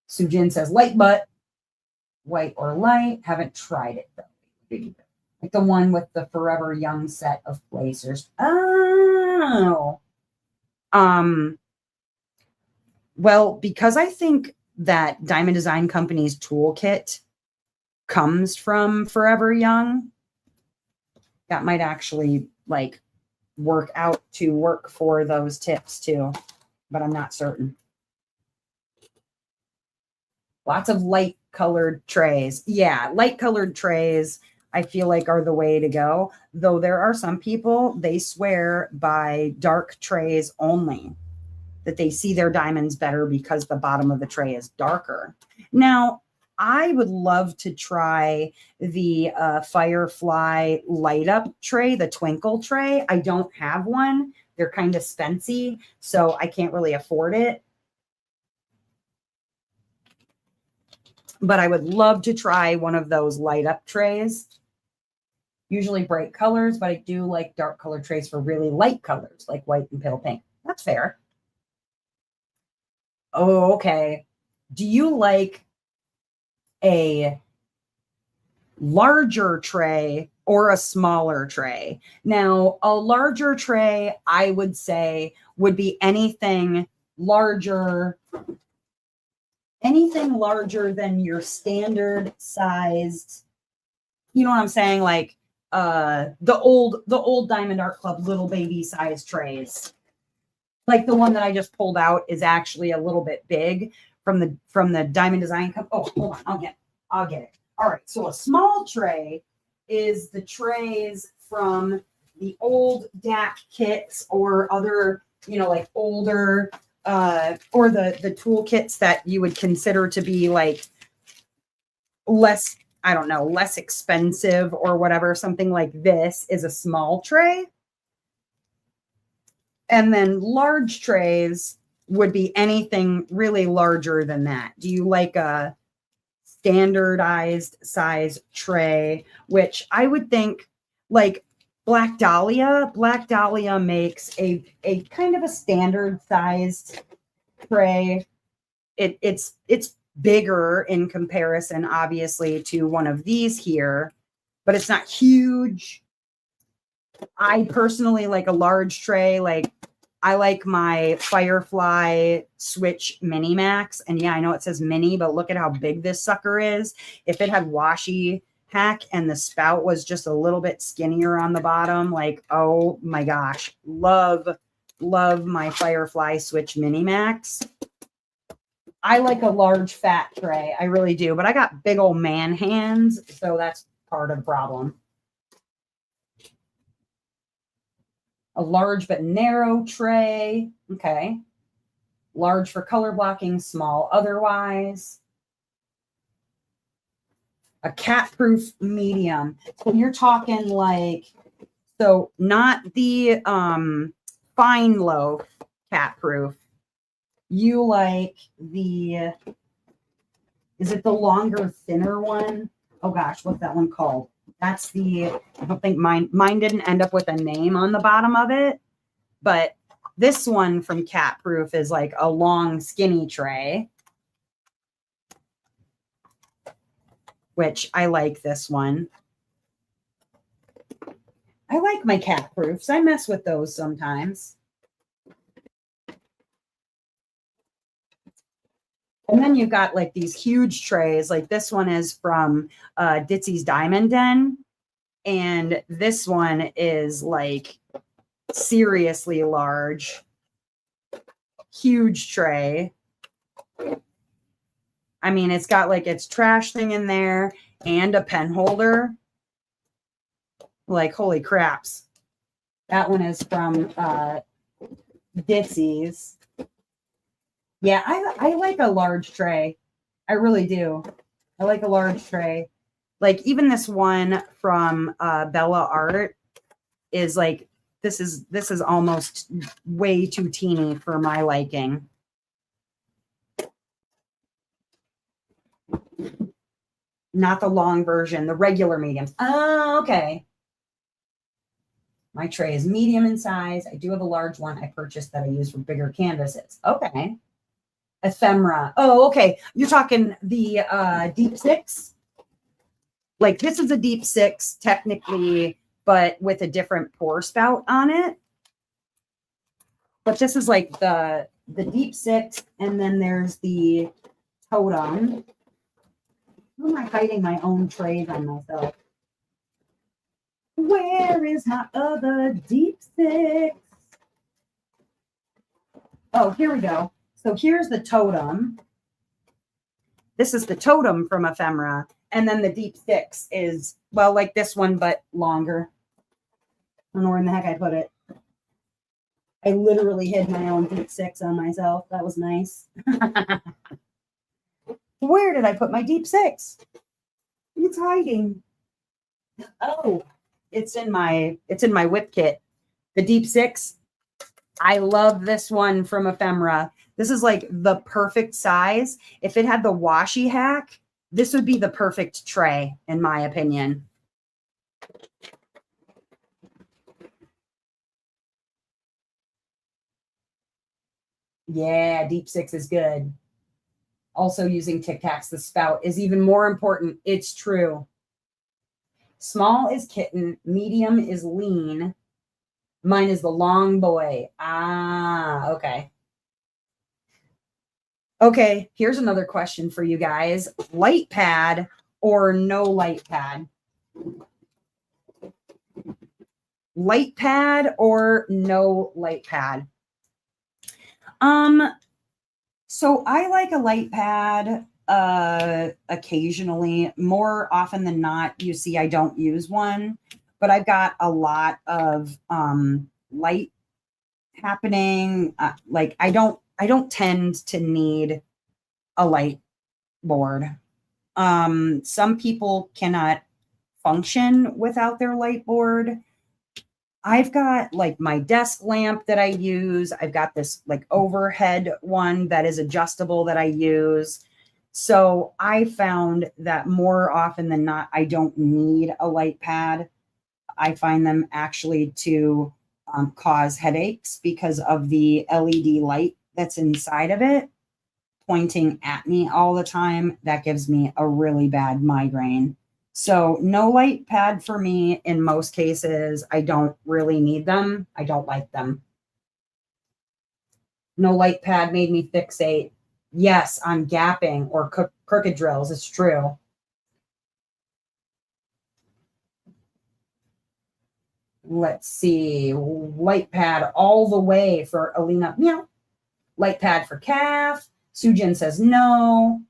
Sujin says light butt, white or light. Haven't tried it though. Like the one with the Forever Young set of placers. Oh. Well, because I think that Diamond Design Company's toolkit comes from Forever Young, that might actually like work for those tips too, but I'm not certain. Lots of light colored trays. Yeah, light colored trays I feel like are the way to go. Though there are some people, they swear by dark trays only, that they see their diamonds better because the bottom of the tray is darker. Now, I would love to try the Firefly light up tray, the twinkle tray. I don't have one. They're kind of spency, so I can't really afford it. But I would love to try one of those light up trays. Usually bright colors, but I do like dark color trays for really light colors like white and pale pink. That's fair. Oh, okay. Do you like a larger tray or a smaller tray? Now, a larger tray, I would say, would be anything larger than your standard sized, you know what I'm saying? Like the old Diamond Art Club little baby size trays. Like the one that I just pulled out is actually a little bit big from the Diamond Design Company. Oh, hold on, I'll get it. All right, so a small tray is the trays from the old DAC kits or other, like older or the tool kits that you would consider to be like less, I don't know, less expensive or whatever. Something like this is a small tray. And then large trays would be anything really larger than that. Do you like a standardized size tray, which I would think like Black Dahlia makes a kind of a standard sized tray. It's bigger in comparison, obviously, to one of these here, but it's not huge. I personally like a large tray. Like I like my Firefly Switch Mini Max. And yeah, I know it says mini, but look at how big this sucker is. If it had washi hack and the spout was just a little bit skinnier on the bottom. Like, oh my gosh, love my Firefly Switch Mini Max. I like a large fat tray. I really do, but I got big old man hands, so that's part of the problem. A large but narrow tray. Okay. Large for color blocking, small otherwise. A cat-proof medium. So you're talking like, so not the fine loaf cat-proof. You like the, is it the longer, thinner one? Oh gosh, what's that one called? That's the, I don't think mine didn't end up with a name on the bottom of it, but this one from Cat Proof is like a long, skinny tray, which I like this one. I like my Cat Proofs. I mess with those sometimes. And then you've got like these huge trays. Like this one is from Ditsy's Diamond Den. And this one is like seriously large. Huge tray. I mean, it's got like its trash thing in there and a pen holder. Like, holy craps. That one is from Ditsy's. Yeah, I like a large tray. I really do. I like a large tray. Like even this one from Bella Art is like, this is almost way too teeny for my liking. Not the long version, the regular mediums. Oh, okay. My tray is medium in size. I do have a large one I purchased that I use for bigger canvases. Okay. Ephemera. Oh, okay. You're talking the deep six? Like this is a deep six technically, but with a different pour spout on it. But this is like the deep six, and then there's the totem. Who am I hiding my own trays on myself? Where is my other deep six? Oh, here we go. So here's the totem. This is the totem from Ephemera. And then the deep six is, well, like this one, but longer. I don't know where in the heck I put it. I literally hid my own deep six on myself. That was nice. Where did I put my deep six? It's hiding. Oh, it's in my whip kit. The deep six. I love this one from Ephemera. This is like the perfect size. If it had the washi hack, this would be the perfect tray, in my opinion. Yeah, deep six is good. Also using Tic Tacs, the spout is even more important. It's true. Small is kitten, medium is lean. Mine is the long boy. Ah, okay. Okay, here's another question for you guys. Light pad or no light pad? Light pad or no light pad? So I like a light pad occasionally. More often than not, you see I don't use one, but I've got a lot of light happening. Like I don't tend to need a light board. Some people cannot function without their light board. I've got like my desk lamp that I use. I've got this like overhead one that is adjustable that I use. So I found that more often than not, I don't need a light pad. I find them actually to cause headaches because of the LED light that's inside of it pointing at me all the time. That gives me a really bad migraine. So no light pad for me in most cases. I don't really need them. I don't like them. No light pad made me fixate. Yes, on gapping or crooked drills. It's true. Let's see. Light pad all the way for Alina. Meow. Light pad for Calf. Sujin says no.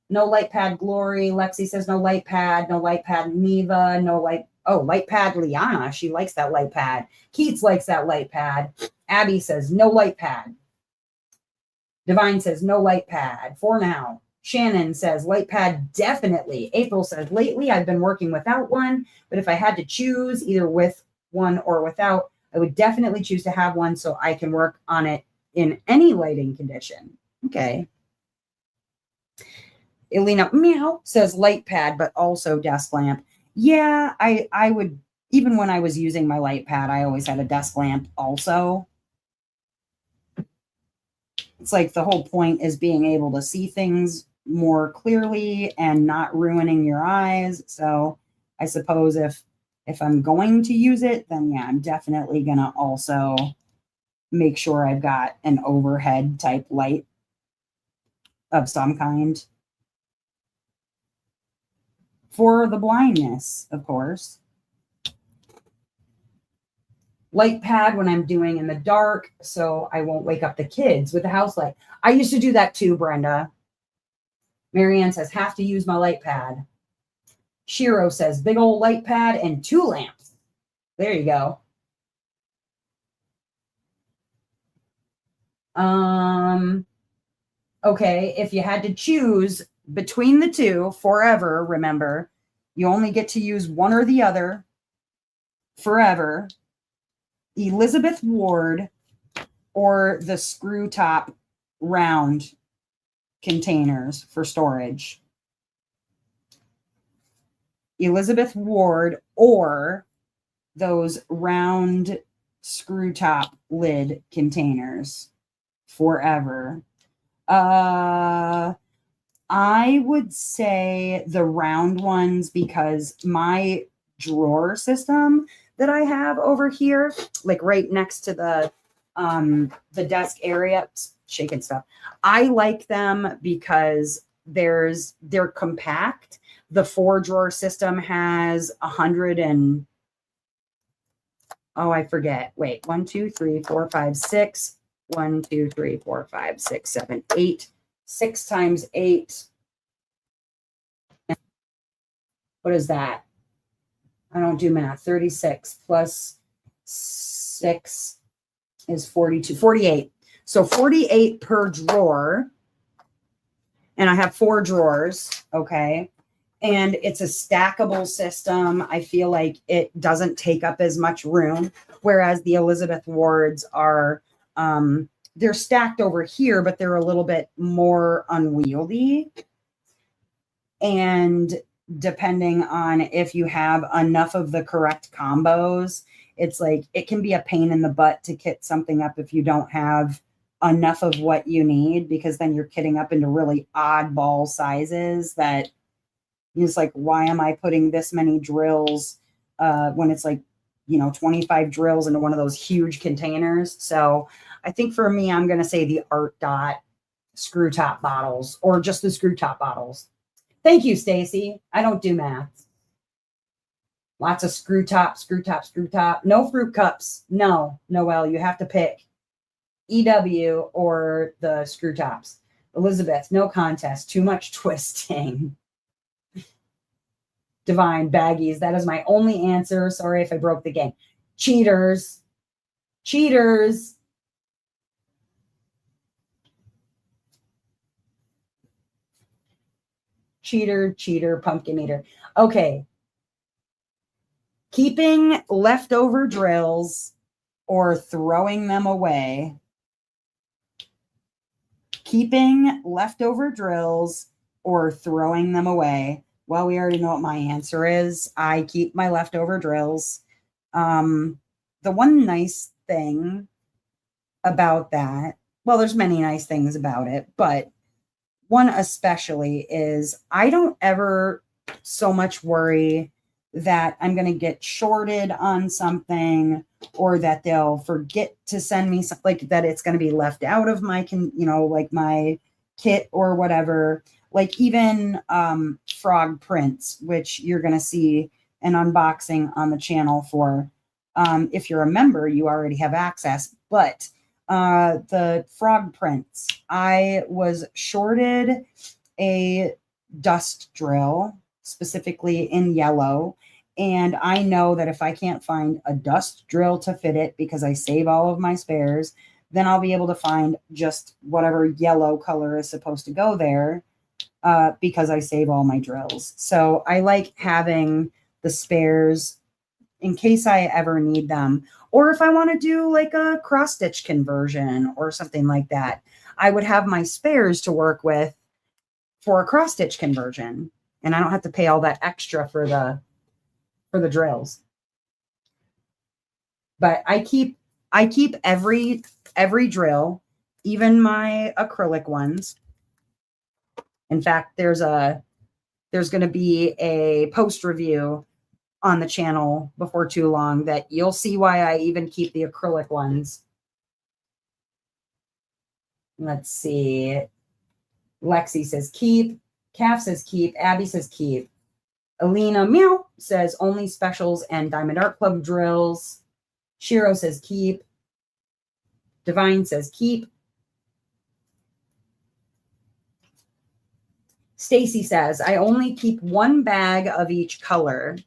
No light pad Glory. Lexi says no light pad. No light pad Neva. No light. Oh, light pad Liana. She likes that light pad. Keats likes that light pad. Abby says no light pad. Divine says no light pad for now. Shannon says light pad definitely. April says lately I've been working without one, but if I had to choose either with one or without, I would definitely choose to have one so I can work on it in any lighting condition. Okay. Elena meow says light pad, but also desk lamp. Yeah, I would, even when I was using my light pad, I always had a desk lamp also. It's like the whole point is being able to see things more clearly and not ruining your eyes. So I suppose if I'm going to use it, then yeah, I'm definitely going to also make sure I've got an overhead type light of some kind. For the blindness, of course. Light pad when I'm doing in the dark, so I won't wake up the kids with the house light. I used to do that too, Brenda. Marianne says, have to use my light pad. Shiro says, big old light pad and 2 lamps. There you go. Okay, if you had to choose between the two forever, remember, you only get to use one or the other forever. Elizabeth Ward or the screw top round containers for storage. Elizabeth Ward or those round screw top lid containers forever. I would say the round ones because my drawer system that I have over here, like right next to the desk area, shaking stuff. I like them because they're compact. The 4-drawer system has 100 and I forget. Wait, 1, 2, 3, 4, 5, 6. 1, 2, 3, 4, 5, 6, 7, 8. 6 times 8. What is that? I don't do math. 36 plus 6 is 42. 48. So 48 per drawer. And I have 4 drawers. Okay. And it's a stackable system. I feel like it doesn't take up as much room. Whereas the Elizabeth Wards are, they're stacked over here, but they're a little bit more unwieldy. And depending on if you have enough of the correct combos, it's like it can be a pain in the butt to kit something up if you don't have enough of what you need, because then you're kitting up into really oddball sizes that it's like, why am I putting this many drills when it's like, 25 drills into one of those huge containers? So I think for me, I'm going to say the Art Dot screw top bottles, or just the screw top bottles. Thank you, Stacy. I don't do math. Lots of screw top, screw top, screw top. No fruit cups. No, Noelle, you have to pick EW or the screw tops. Elizabeth, no contest. Too much twisting. Divine, baggies. That is my only answer. Sorry if I broke the game. Cheaters. Cheaters. Cheater, pumpkin eater. Okay. Keeping leftover drills or throwing them away. Keeping leftover drills or throwing them away. Well, we already know what my answer is. I keep my leftover drills. The one nice thing about that, well, there's many nice things about it, but one especially is I don't ever so much worry that I'm going to get shorted on something, or that they'll forget to send me something, like that it's going to be left out of my, like my kit or whatever. Like even frog prints, which you're going to see an unboxing on the channel for, if you're a member, you already have access. But the frog prints, I was shorted a dust drill, specifically in yellow. And I know that if I can't find a dust drill to fit it because I save all of my spares, then I'll be able to find just whatever yellow color is supposed to go there, because I save all my drills. So I like having the spares in case I ever need them. Or if I want to do like a cross stitch conversion or something like that, I would have my spares to work with for a cross stitch conversion. And I don't have to pay all that extra for the drills. But I keep every drill, even my acrylic ones. In fact, there's going to be a post review on the channel before too long that you'll see why I even keep the acrylic ones. Let's see. Lexi says keep. Calf says keep. Abby says keep. Alina Meow says only specials and Diamond Art Club drills. Shiro says keep. Divine says keep. Stacy says I only keep one bag of each color.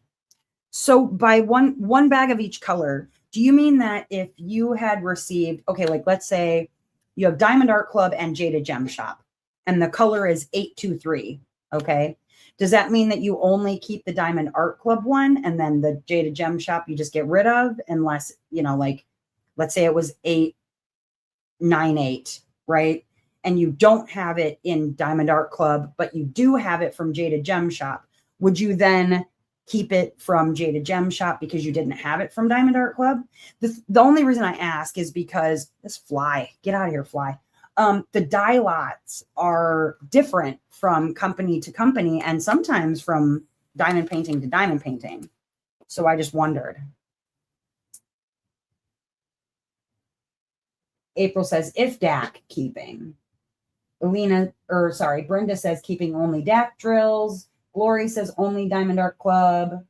So by one bag of each color, do you mean that if you had received, okay, like let's say you have Diamond Art Club and Jada Gem Shop, and the color is 823, okay? Does that mean that you only keep the Diamond Art Club one and then the Jada Gem Shop you just get rid of, unless, you know, like, let's say it was 898, right? And you don't have it in Diamond Art Club, but you do have it from Jada Gem Shop. Would you then keep it from Jada Gem Shop because you didn't have it from Diamond Art Club? The only reason I ask is because this fly, get out of here, fly. The dye lots are different from company to company and sometimes from diamond painting to diamond painting. So I just wondered. April says, if DAC keeping. Brenda says keeping only DAC drills. Glory says only Diamond Art Club.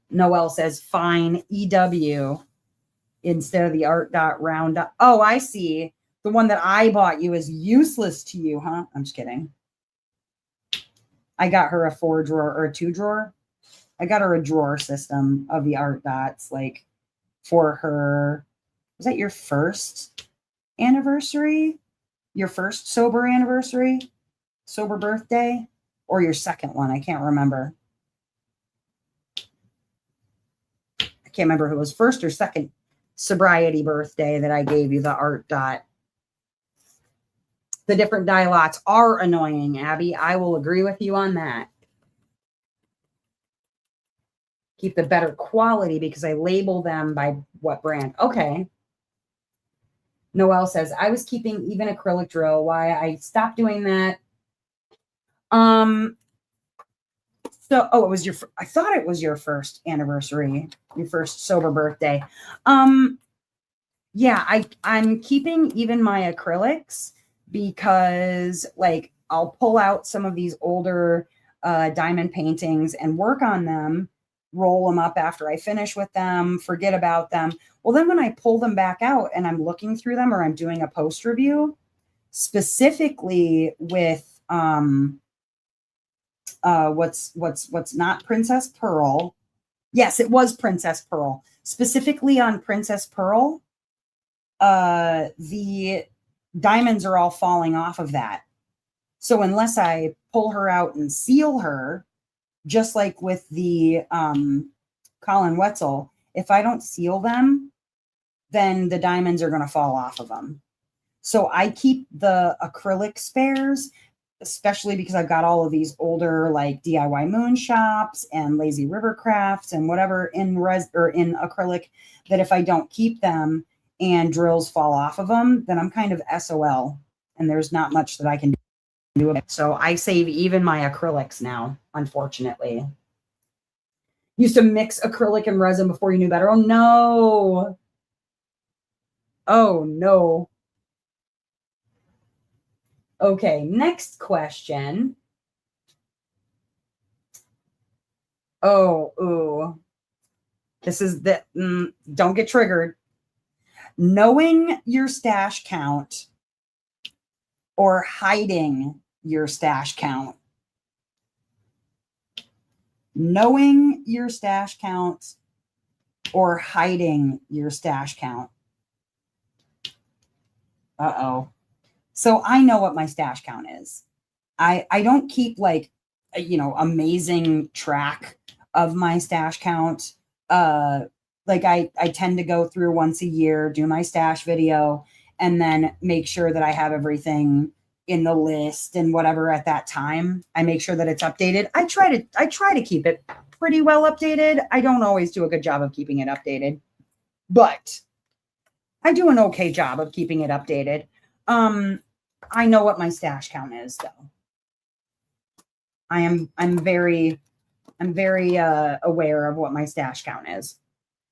Noelle says fine EW instead of the art dot round dot. Oh, I see. The one that I bought you is useless to you, huh? I'm just kidding. I got her a 4-drawer or a 2-drawer. I got her a drawer system of the art dots, like for her. Was that your first anniversary? Your first sober anniversary? Sober birthday? Or your second one? I can't remember. I can't remember if it was first or second sobriety birthday that I gave you the art dot. The different dye lots are annoying, Abby. I will agree with you on that. Keep the better quality because I label them by what brand. Okay. Noelle says, I was keeping even acrylic drill. Why I stopped doing that. It was I thought it was your first anniversary, your first sober birthday. Yeah, I'm keeping even my acrylics because like I'll pull out some of these older diamond paintings and work on them, roll them up after I finish with them, forget about them. Well, then when I pull them back out and I'm looking through them or I'm doing a post review, specifically with what's not Princess Pearl. Yes, it was Princess Pearl. Specifically on Princess Pearl, the diamonds are all falling off of that. So unless I pull her out and seal her, just like with the Colin Wetzel, if I don't seal them, then the diamonds are going to fall off of them. So I keep the acrylic spares, especially because I've got all of these older like DIY moon shops and lazy river crafts and whatever in acrylic, that if I don't keep them and drills fall off of them, then I'm kind of SOL and there's not much that I can do about it. So I save even my acrylics now, unfortunately. Used to mix acrylic and resin before you knew better. Oh no. Oh no. Okay, next question. Oh, ooh. This is the, don't get triggered. Knowing your stash count or hiding your stash count. Knowing your stash count or hiding your stash count. Uh-oh. So I know what my stash count is. I don't keep like, amazing track of my stash count. Like I tend to go through once a year, do my stash video, and then make sure that I have everything in the list and whatever at that time. I make sure that it's updated. I try to keep it pretty well updated. I don't always do a good job of keeping it updated, but I do an okay job of keeping it updated. I know what my stash count is though. I'm very aware of what my stash count is.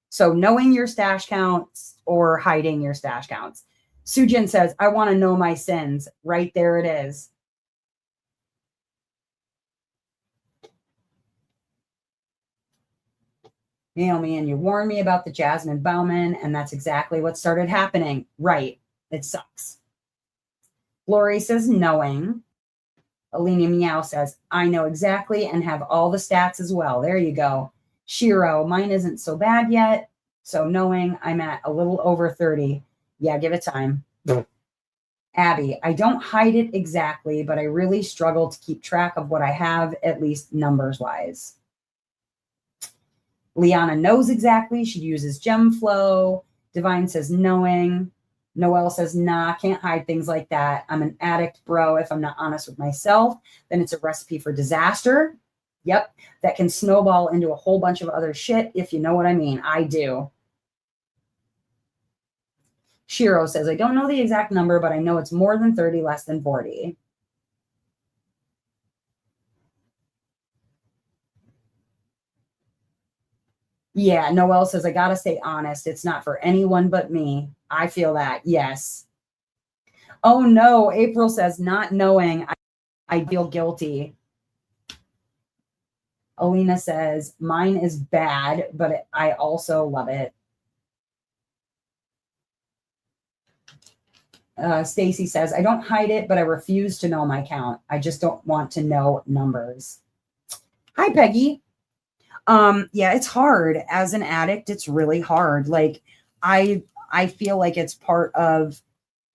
So knowing your stash counts or hiding your stash counts. Sujin says, I want to know my sins. Right there it is. Naomi, and you warned me about the Jasmine Bauman, and that's exactly what started happening. Right. It sucks. Lori says, knowing. Alina Meow says, I know exactly and have all the stats as well. There you go. Shiro, mine isn't so bad yet. So knowing, I'm at a little over 30. Yeah, give it time. No. Abby, I don't hide it exactly, but I really struggle to keep track of what I have, at least numbers wise. Liana knows exactly. She uses GemFlow. Divine says knowing. Noelle says, nah, can't hide things like that. I'm an addict, bro. If I'm not honest with myself, then it's a recipe for disaster. Yep. That can snowball into a whole bunch of other shit, if you know what I mean. I do. Shiro says, I don't know the exact number, but I know it's more than 30, less than 40. Yeah, Noelle says, I got to stay honest. It's not for anyone but me. I feel that. Yes. Oh, no. April says, not knowing. I feel guilty. Alina says, mine is bad, but I also love it. Stacy says, I don't hide it, but I refuse to know my count. I just don't want to know numbers. Hi, Peggy. Yeah, it's hard. As an addict, it's really hard. Like I feel like it's part of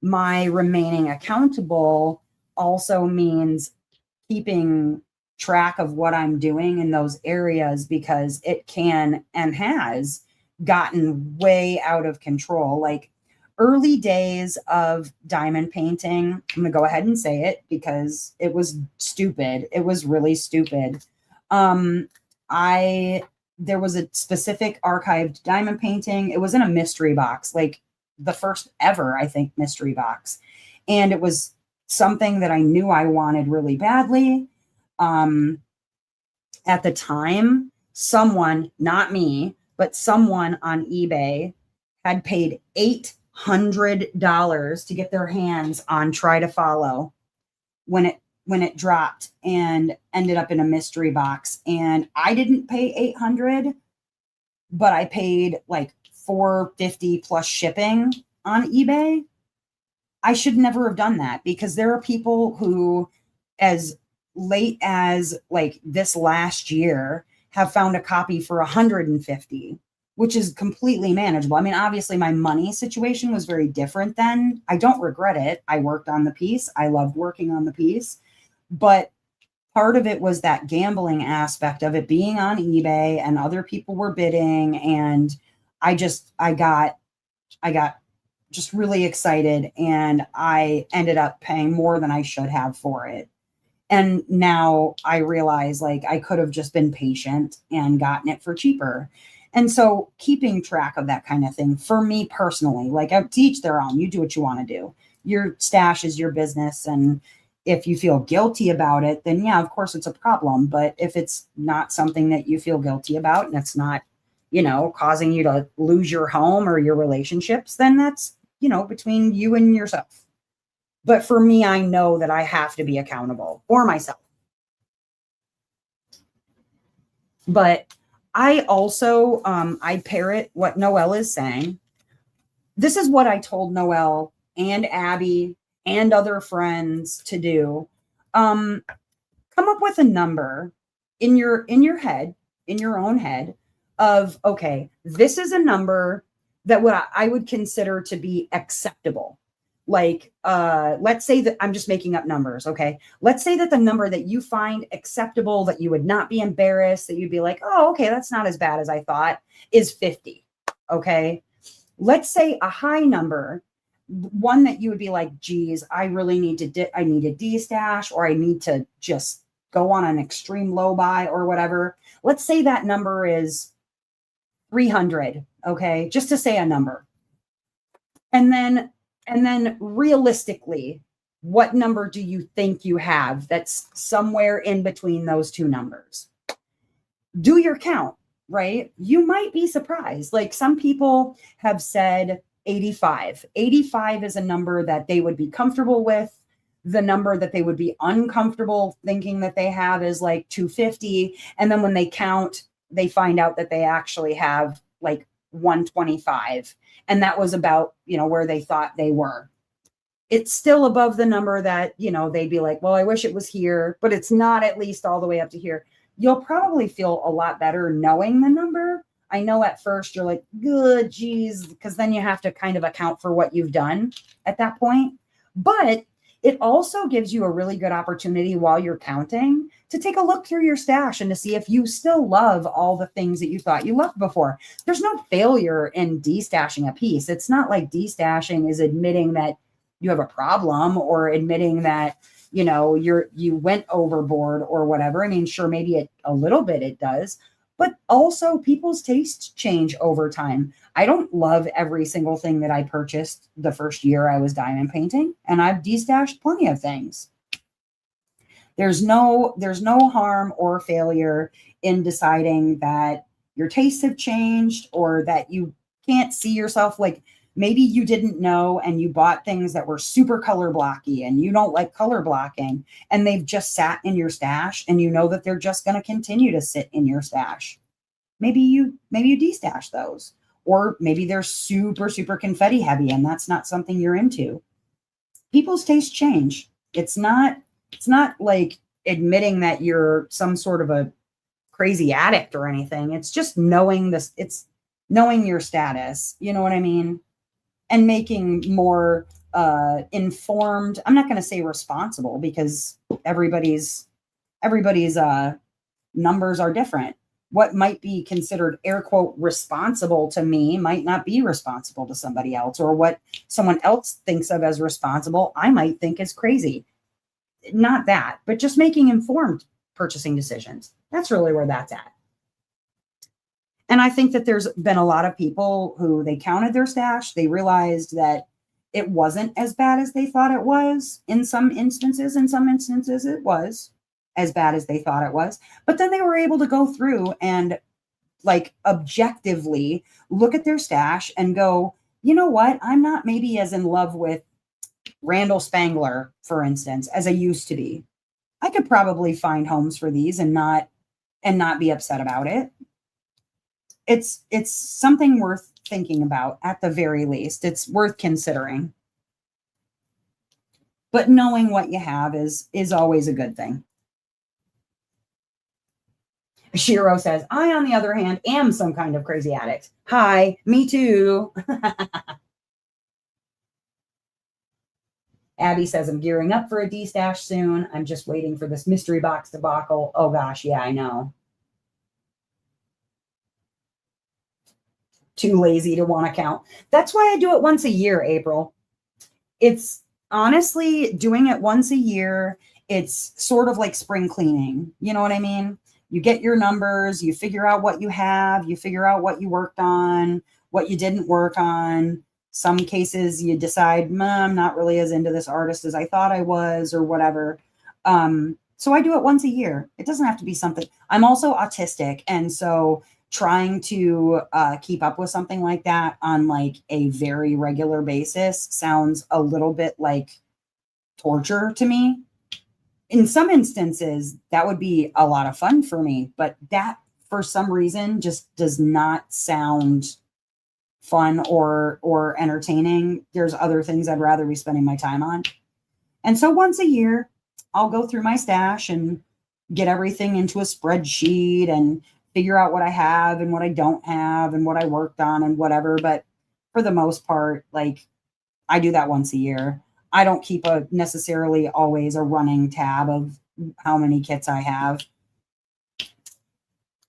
my remaining accountable also means keeping track of what I'm doing in those areas, because it can and has gotten way out of control. Like early days of diamond painting, I'm going to go ahead and say it because it was stupid. It was really stupid. There was a specific archived diamond painting. It was in a mystery box, like the first ever, I think, mystery box. And it was something that I knew I wanted really badly. At the time, someone, not me, but someone on eBay had paid $800 to get their hands on Try to Follow when it dropped and ended up in a mystery box. And I didn't pay $800, but I paid like $450 plus shipping on eBay. I should never have done that, because there are people who, as late as like this last year, have found a copy for $150, which is completely manageable. I mean, obviously my money situation was very different then. I don't regret it. I worked on the piece. I loved working on the piece. But part of it was that gambling aspect of it being on eBay and other people were bidding. And I got just really excited, and I ended up paying more than I should have for it. And now I realize, like, I could have just been patient and gotten it for cheaper. And so keeping track of that kind of thing for me personally, like, to each their own, you do what you want to do. Your stash is your business. And if you feel guilty about it, then yeah, of course it's a problem. But if it's not something that you feel guilty about and it's not, causing you to lose your home or your relationships, then that's, between you and yourself. But for me, I know that I have to be accountable for myself. But I also, I parrot what Noelle is saying. This is what I told Noelle and Abby and other friends to do. Um, Come up with a number in your head, in your own head, of, okay, this is a number that what I would consider to be acceptable. Like, let's say that I'm just making up numbers. Okay, let's say that the number that you find acceptable, that you would not be embarrassed, that you'd be like, oh, okay, that's not as bad as I thought, is 50. Okay, let's say a high number, one that you would be like, geez, I really need to I need a D-stash, or I need to just go on an extreme low buy or whatever. Let's say that number is 300. Okay, just to say a number. And then realistically, what number do you think you have that's somewhere in between those two numbers? Do your count, right? You might be surprised. Like, some people have said 85. 85 is a number that they would be comfortable with. The number that they would be uncomfortable thinking that they have is like 250. And then when they count, they find out that they actually have like 125. And that was about, where they thought they were. It's still above the number that, they'd be like, well, I wish it was here, but it's not at least all the way up to here. You'll probably feel a lot better knowing the number. I know at first you're like, good, geez, because then you have to kind of account for what you've done at that point. But it also gives you a really good opportunity while you're counting to take a look through your stash and to see if you still love all the things that you thought you loved before. There's no failure in destashing a piece. It's not like destashing is admitting that you have a problem or admitting that, you went overboard or whatever. I mean, sure, maybe a little bit it does, but also people's tastes change over time. I don't love every single thing that I purchased the first year I was diamond painting, and I've destashed plenty of things. There's no harm or failure in deciding that your tastes have changed or that you can't see yourself. Like, maybe you didn't know and you bought things that were super color blocky and you don't like color blocking, and they've just sat in your stash and you know that they're just going to continue to sit in your stash. Maybe you destash those, or maybe they're super, super confetti heavy and that's not something you're into. People's tastes change. It's not like admitting that you're some sort of a crazy addict or anything. It's just knowing this. It's knowing your status. You know what I mean? And making more informed. I'm not going to say responsible, because everybody's numbers are different. What might be considered air quote responsible to me might not be responsible to somebody else, or what someone else thinks of as responsible, I might think is crazy. Not that, but just making informed purchasing decisions. That's really where that's at. And I think that there's been a lot of people who, they counted their stash, they realized that it wasn't as bad as they thought it was. In some instances it was as bad as they thought it was. But then they were able to go through and, like, objectively look at their stash and go, you know what? I'm not maybe as in love with Randall Spangler, for instance, as I used to be. I could probably find homes for these and not be upset about it. It's something worth thinking about, at the very least. It's worth considering. But knowing what you have is always a good thing. Shiro says, I, on the other hand, am some kind of crazy addict. Hi, me too. Abby says, I'm gearing up for a D-stash soon. I'm just waiting for this mystery box debacle. Oh gosh, yeah, I know. Too lazy to want to count. That's why I do it once a year, April. It's honestly, doing it once a year, it's sort of like spring cleaning. You know what I mean? You get your numbers, you figure out what you have, you figure out what you worked on, what you didn't work on. Some cases you decide, I'm not really as into this artist as I thought I was, or whatever. So I do it once a year. It doesn't have to be something. I'm also autistic, and so trying to keep up with something like that on like a very regular basis sounds a little bit like torture to me. In some instances, that would be a lot of fun for me, but that for some reason just does not sound fun or entertaining. There's other things I'd rather be spending my time on. And so once a year, I'll go through my stash and get everything into a spreadsheet and figure out what I have and what I don't have and what I worked on and whatever. But for the most part, like, I do that once a year. I don't keep necessarily always a running tab of how many kits I have,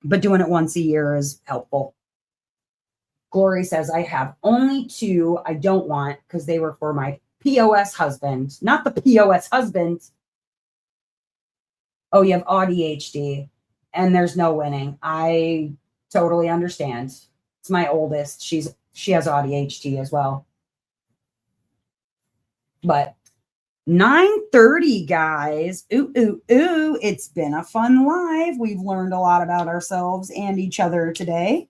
but doing it once a year is helpful. Glory says, I have only 2 I don't want because they were for my POS husband, not the POS husband. Oh, you have ADHD and there's no winning. I totally understand. It's my oldest. She has ADHD as well. But 9:30, guys. Ooh, ooh, ooh. It's been a fun live. We've learned a lot about ourselves and each other today.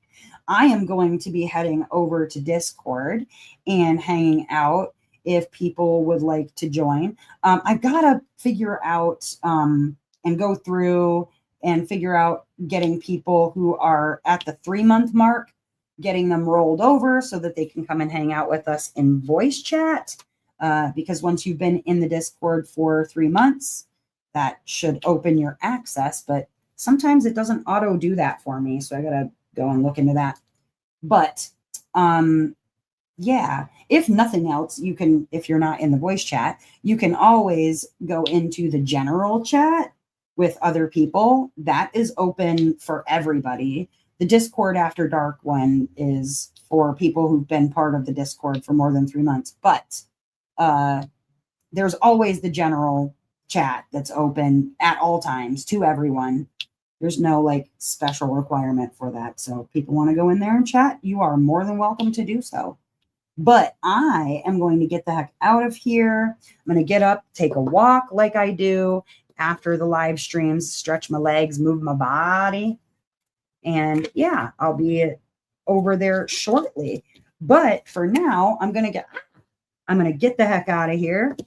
I am going to be heading over to Discord and hanging out if people would like to join. I've got to figure out and go through and figure out getting people who are at the 3-month mark, getting them rolled over so that they can come and hang out with us in voice chat. Because once you've been in the Discord for 3 months, that should open your access. But sometimes it doesn't auto do that for me. So I got to go and look into that. But yeah, if nothing else, you can, if you're not in the voice chat, you can always go into the general chat with other people. That is open for everybody. The Discord After Dark one is for people who've been part of the Discord for more than 3 months. But there's always the general chat that's open at all times to everyone. There's no like special requirement for that. So if people want to go in there and chat, you are more than welcome to do so. But I am going to get the heck out of here. I'm going to get up, take a walk like I do after the live streams, stretch my legs, move my body. And yeah, I'll be over there shortly. But for now, I'm going to get the heck out of here.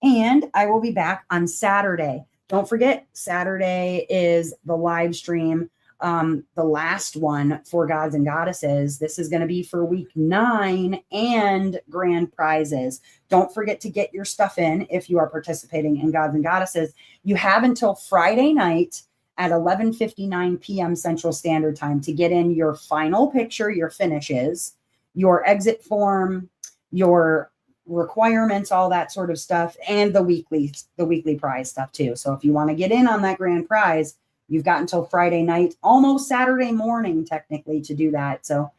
And I will be back on Saturday. Don't forget, Saturday is the live stream, the last one for Gods and Goddesses. This is going to be for week 9 and grand prizes. Don't forget to get your stuff in if you are participating in Gods and Goddesses. You have until Friday night at 11:59 p.m. Central Standard Time to get in your final picture, your finishes, your exit form, your requirements, all that sort of stuff, and the weekly prize stuff too. So if you want to get in on that grand prize, you've got until Friday night, almost Saturday morning technically, to do that. So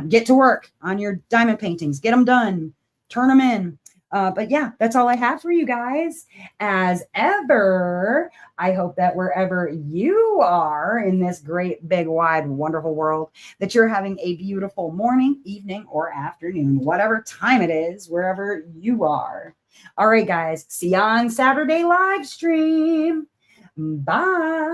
get to work on your diamond paintings, get them done, turn them in. But yeah, that's all I have for you guys. As ever, I hope that wherever you are in this great, big, wide, wonderful world, that you're having a beautiful morning, evening, or afternoon, whatever time it is, wherever you are. All right, guys, see you on Saturday live stream. Bye.